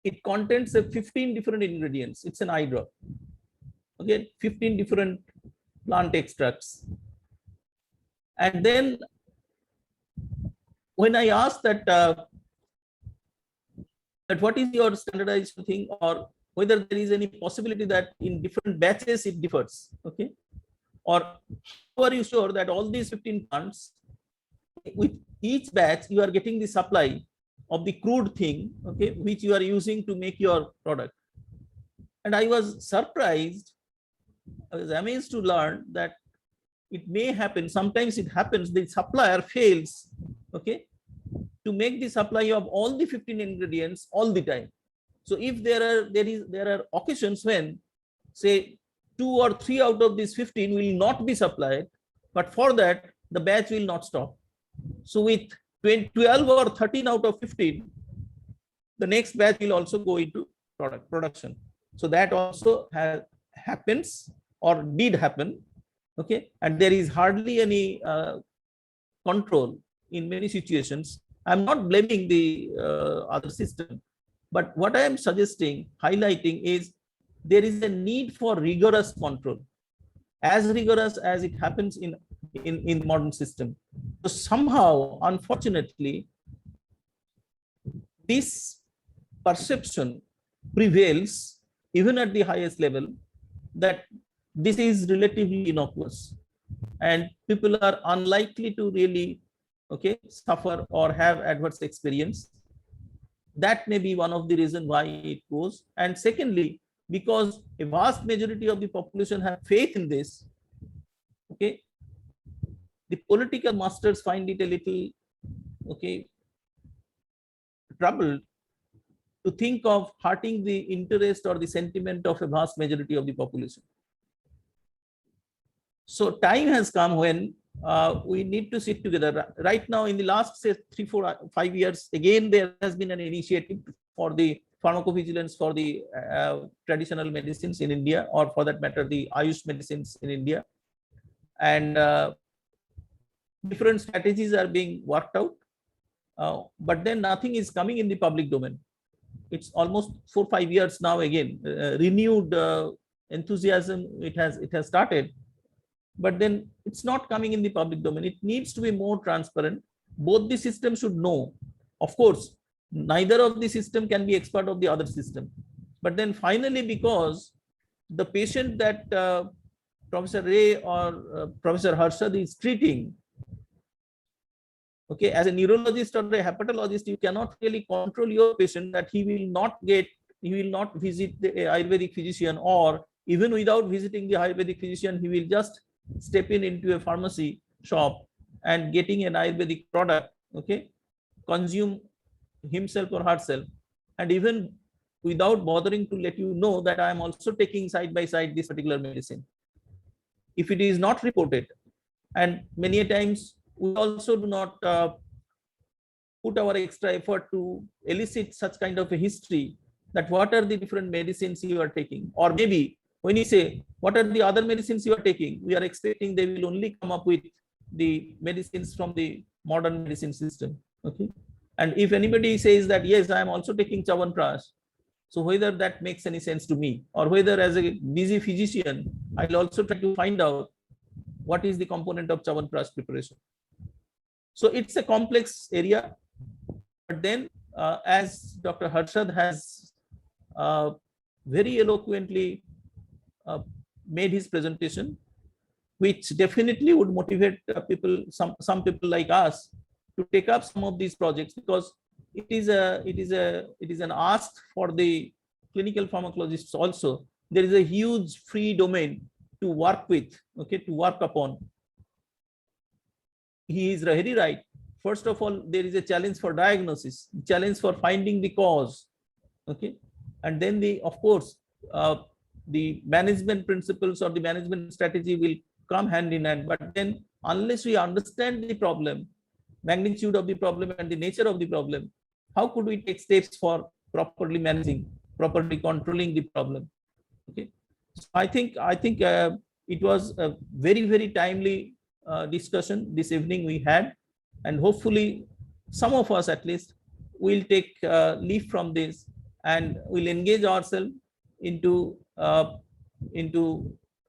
Speaker 2: it contains 15 different ingredients. It's an eye drop. Okay, 15 different plant extracts. And then when I asked that what is your standardized thing, or whether there is any possibility that in different batches it differs, okay, Or how are you sure that all these 15 plants, with each batch, you are getting the supply of the crude thing, okay, which you are using to make your product? And I was surprised, I was amazed to learn that it may happen, sometimes it happens, the supplier fails, okay, to make the supply of all the 15 ingredients all the time. So if there are occasions when, say, 2 or 3 out of these 15 will not be supplied, but for that the batch will not stop. So with 12 or 13 out of 15, the next batch will also go into production. So that also happens or did happen, okay, and there is hardly any control in many situations. I'm not blaming the other system, but what I am suggesting, highlighting is there is a need for rigorous control, as rigorous as it happens in modern system. So somehow, unfortunately, this perception prevails even at the highest level that this is relatively innocuous and people are unlikely to really, okay, suffer or have adverse experience. That may be one of the reasons why it goes. And secondly, because a vast majority of the population have faith in this, okay, the political masters find it a little, okay, troubled to think of hurting the interest or the sentiment of a vast majority of the population. So time has come when we need to sit together. Right now, in the last, say, 3, 4, 5 years, again, there has been an initiative for the pharmacovigilance for the traditional medicines in India, or for that matter, the Ayush medicines in India. And different strategies are being worked out, but then nothing is coming in the public domain. It's almost 4 or 5 years now. Again, renewed enthusiasm. It has started, but then it's not coming in the public domain. It needs to be more transparent. Both the systems should know. Of course, neither of the system can be expert of the other system. But then finally, because the patient that Professor Ray or Professor Harshad is treating, okay, as a neurologist or a hepatologist, you cannot really control your patient that he will not visit the Ayurvedic physician, or even without visiting the Ayurvedic physician, he will just step into a pharmacy shop and getting an Ayurvedic product, okay, consume himself or herself, and even without bothering to let you know that I am also taking side by side this particular medicine, if it is not reported. And many a times we also do not put our extra effort to elicit such kind of a history, that what are the different medicines you are taking, or maybe when you say what are the other medicines you are taking, we are expecting they will only come up with the medicines from the modern medicine system, okay. And if anybody says that yes, I am also taking Chyawanprash, so whether that makes any sense to me, or whether as a busy physician I'll also try to find out what is the component of Chyawanprash preparation. So it's a complex area, but then as Dr. Harshad has very eloquently made his presentation, which definitely would motivate people, some people like us, to take up some of these projects, because it is an ask for the clinical pharmacologists also. There is a huge free domain to work with, okay, to work upon. He is very right. First of all, there is a challenge for diagnosis, challenge for finding the cause, okay, and then of course, the management principles or the management strategy will come hand in hand. But then, unless we understand the problem, magnitude of the problem and the nature of the problem, how could we take steps for properly managing, properly controlling the problem? Okay, so I think it was a very, very timely discussion this evening we had, and hopefully some of us at least will take leave from this and will engage ourselves into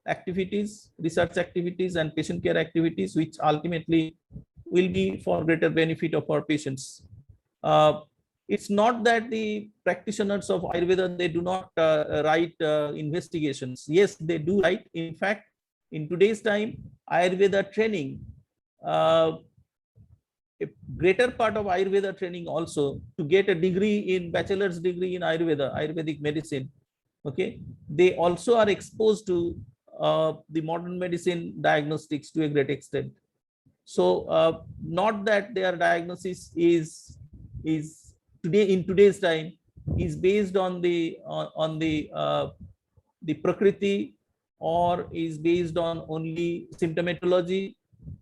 Speaker 2: activities, research activities and patient care activities, which ultimately will be for greater benefit of our patients. It's not that the practitioners of Ayurveda, they do not write investigations. Yes, they do write. In fact, in today's time, Ayurveda training, a greater part of Ayurveda training also, to get a degree in bachelor's degree in Ayurveda, Ayurvedic medicine, okay, they also are exposed to the modern medicine diagnostics to a great extent. So not that their diagnosis is today, in today's time, is based on the prakriti, or is based on only symptomatology.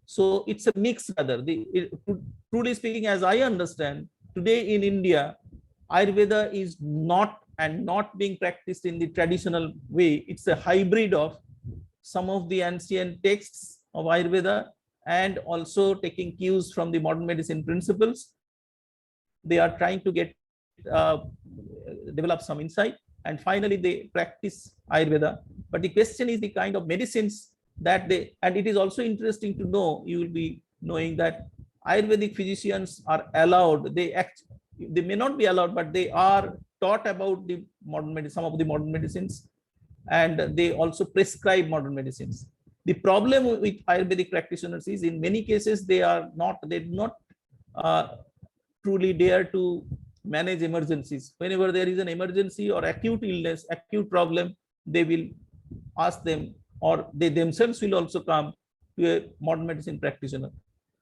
Speaker 2: So it's a mix rather. Truly speaking, as I understand, today in India, Ayurveda is not being practiced in the traditional way. It's a hybrid of some of the ancient texts of Ayurveda and also taking cues from the modern medicine principles. They are trying to get develop some insight, and finally they practice Ayurveda. But the question is the kind of medicines that they, and it is also interesting to know, you will be knowing that Ayurvedic physicians are allowed, they may not be allowed, but they are taught about the modern medicine, some of the modern medicines, and they also prescribe modern medicines. The problem with Ayurvedic practitioners is, in many cases, they do not truly dare to manage emergencies. Whenever there is an emergency or acute illness, acute problem, they will ask them, or they themselves will also come to a modern medicine practitioner.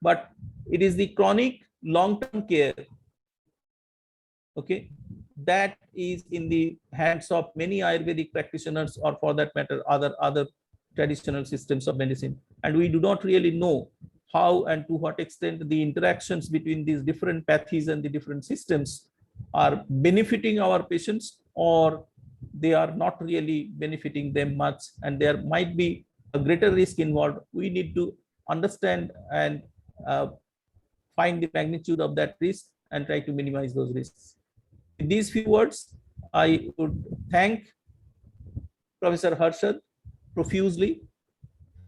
Speaker 2: But it is the chronic long-term care, okay, that is in the hands of many Ayurvedic practitioners, or for that matter, other traditional systems of medicine. And we do not really know how and to what extent the interactions between these different pathies and the different systems are benefiting our patients, or they are not really benefiting them much, and there might be a greater risk involved. We need to understand and find the magnitude of that risk and try to minimize those risks. In these few words, I would thank Professor Harshad profusely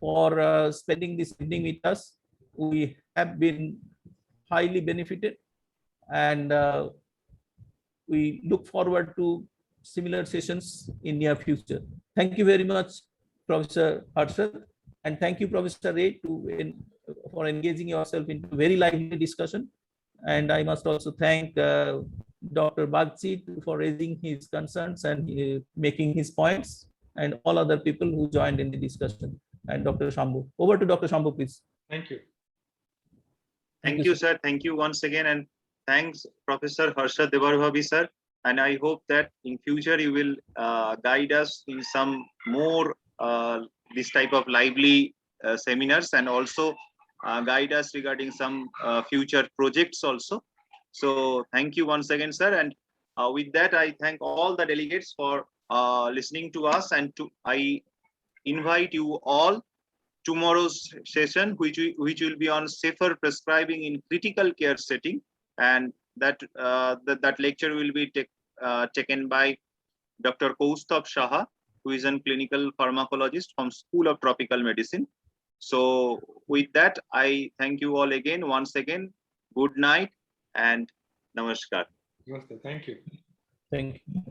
Speaker 2: for spending this evening with us. We have been highly benefited, and we look forward to similar sessions in near future. Thank you very much, Professor Harshad, and thank you, Professor Ray, for engaging yourself into a very lively discussion. And I must also thank Dr. Bagchi for raising his concerns and making his points, and all other people who joined in the discussion, and Dr. Shambhu. Over to Dr. Shambhu, please.
Speaker 3: Thank you.
Speaker 1: Thank you, sir. Thank you once again. And thanks, Professor Harshad Devar Bhavi, sir. And I hope that in future you will guide us in some more this type of lively seminars, and also guide us regarding some future projects also. So thank you once again, sir. And with that, I thank all the delegates for listening to us, and I invite you all tomorrow's session, which will be on safer prescribing in critical care setting, and that lecture will be taken by Dr. Kaustubh Saha, who is a clinical pharmacologist from School of Tropical Medicine. So with that, I thank you all again, once again. Good night and namaskar.
Speaker 3: Namaste. Thank you.
Speaker 2: Thank you.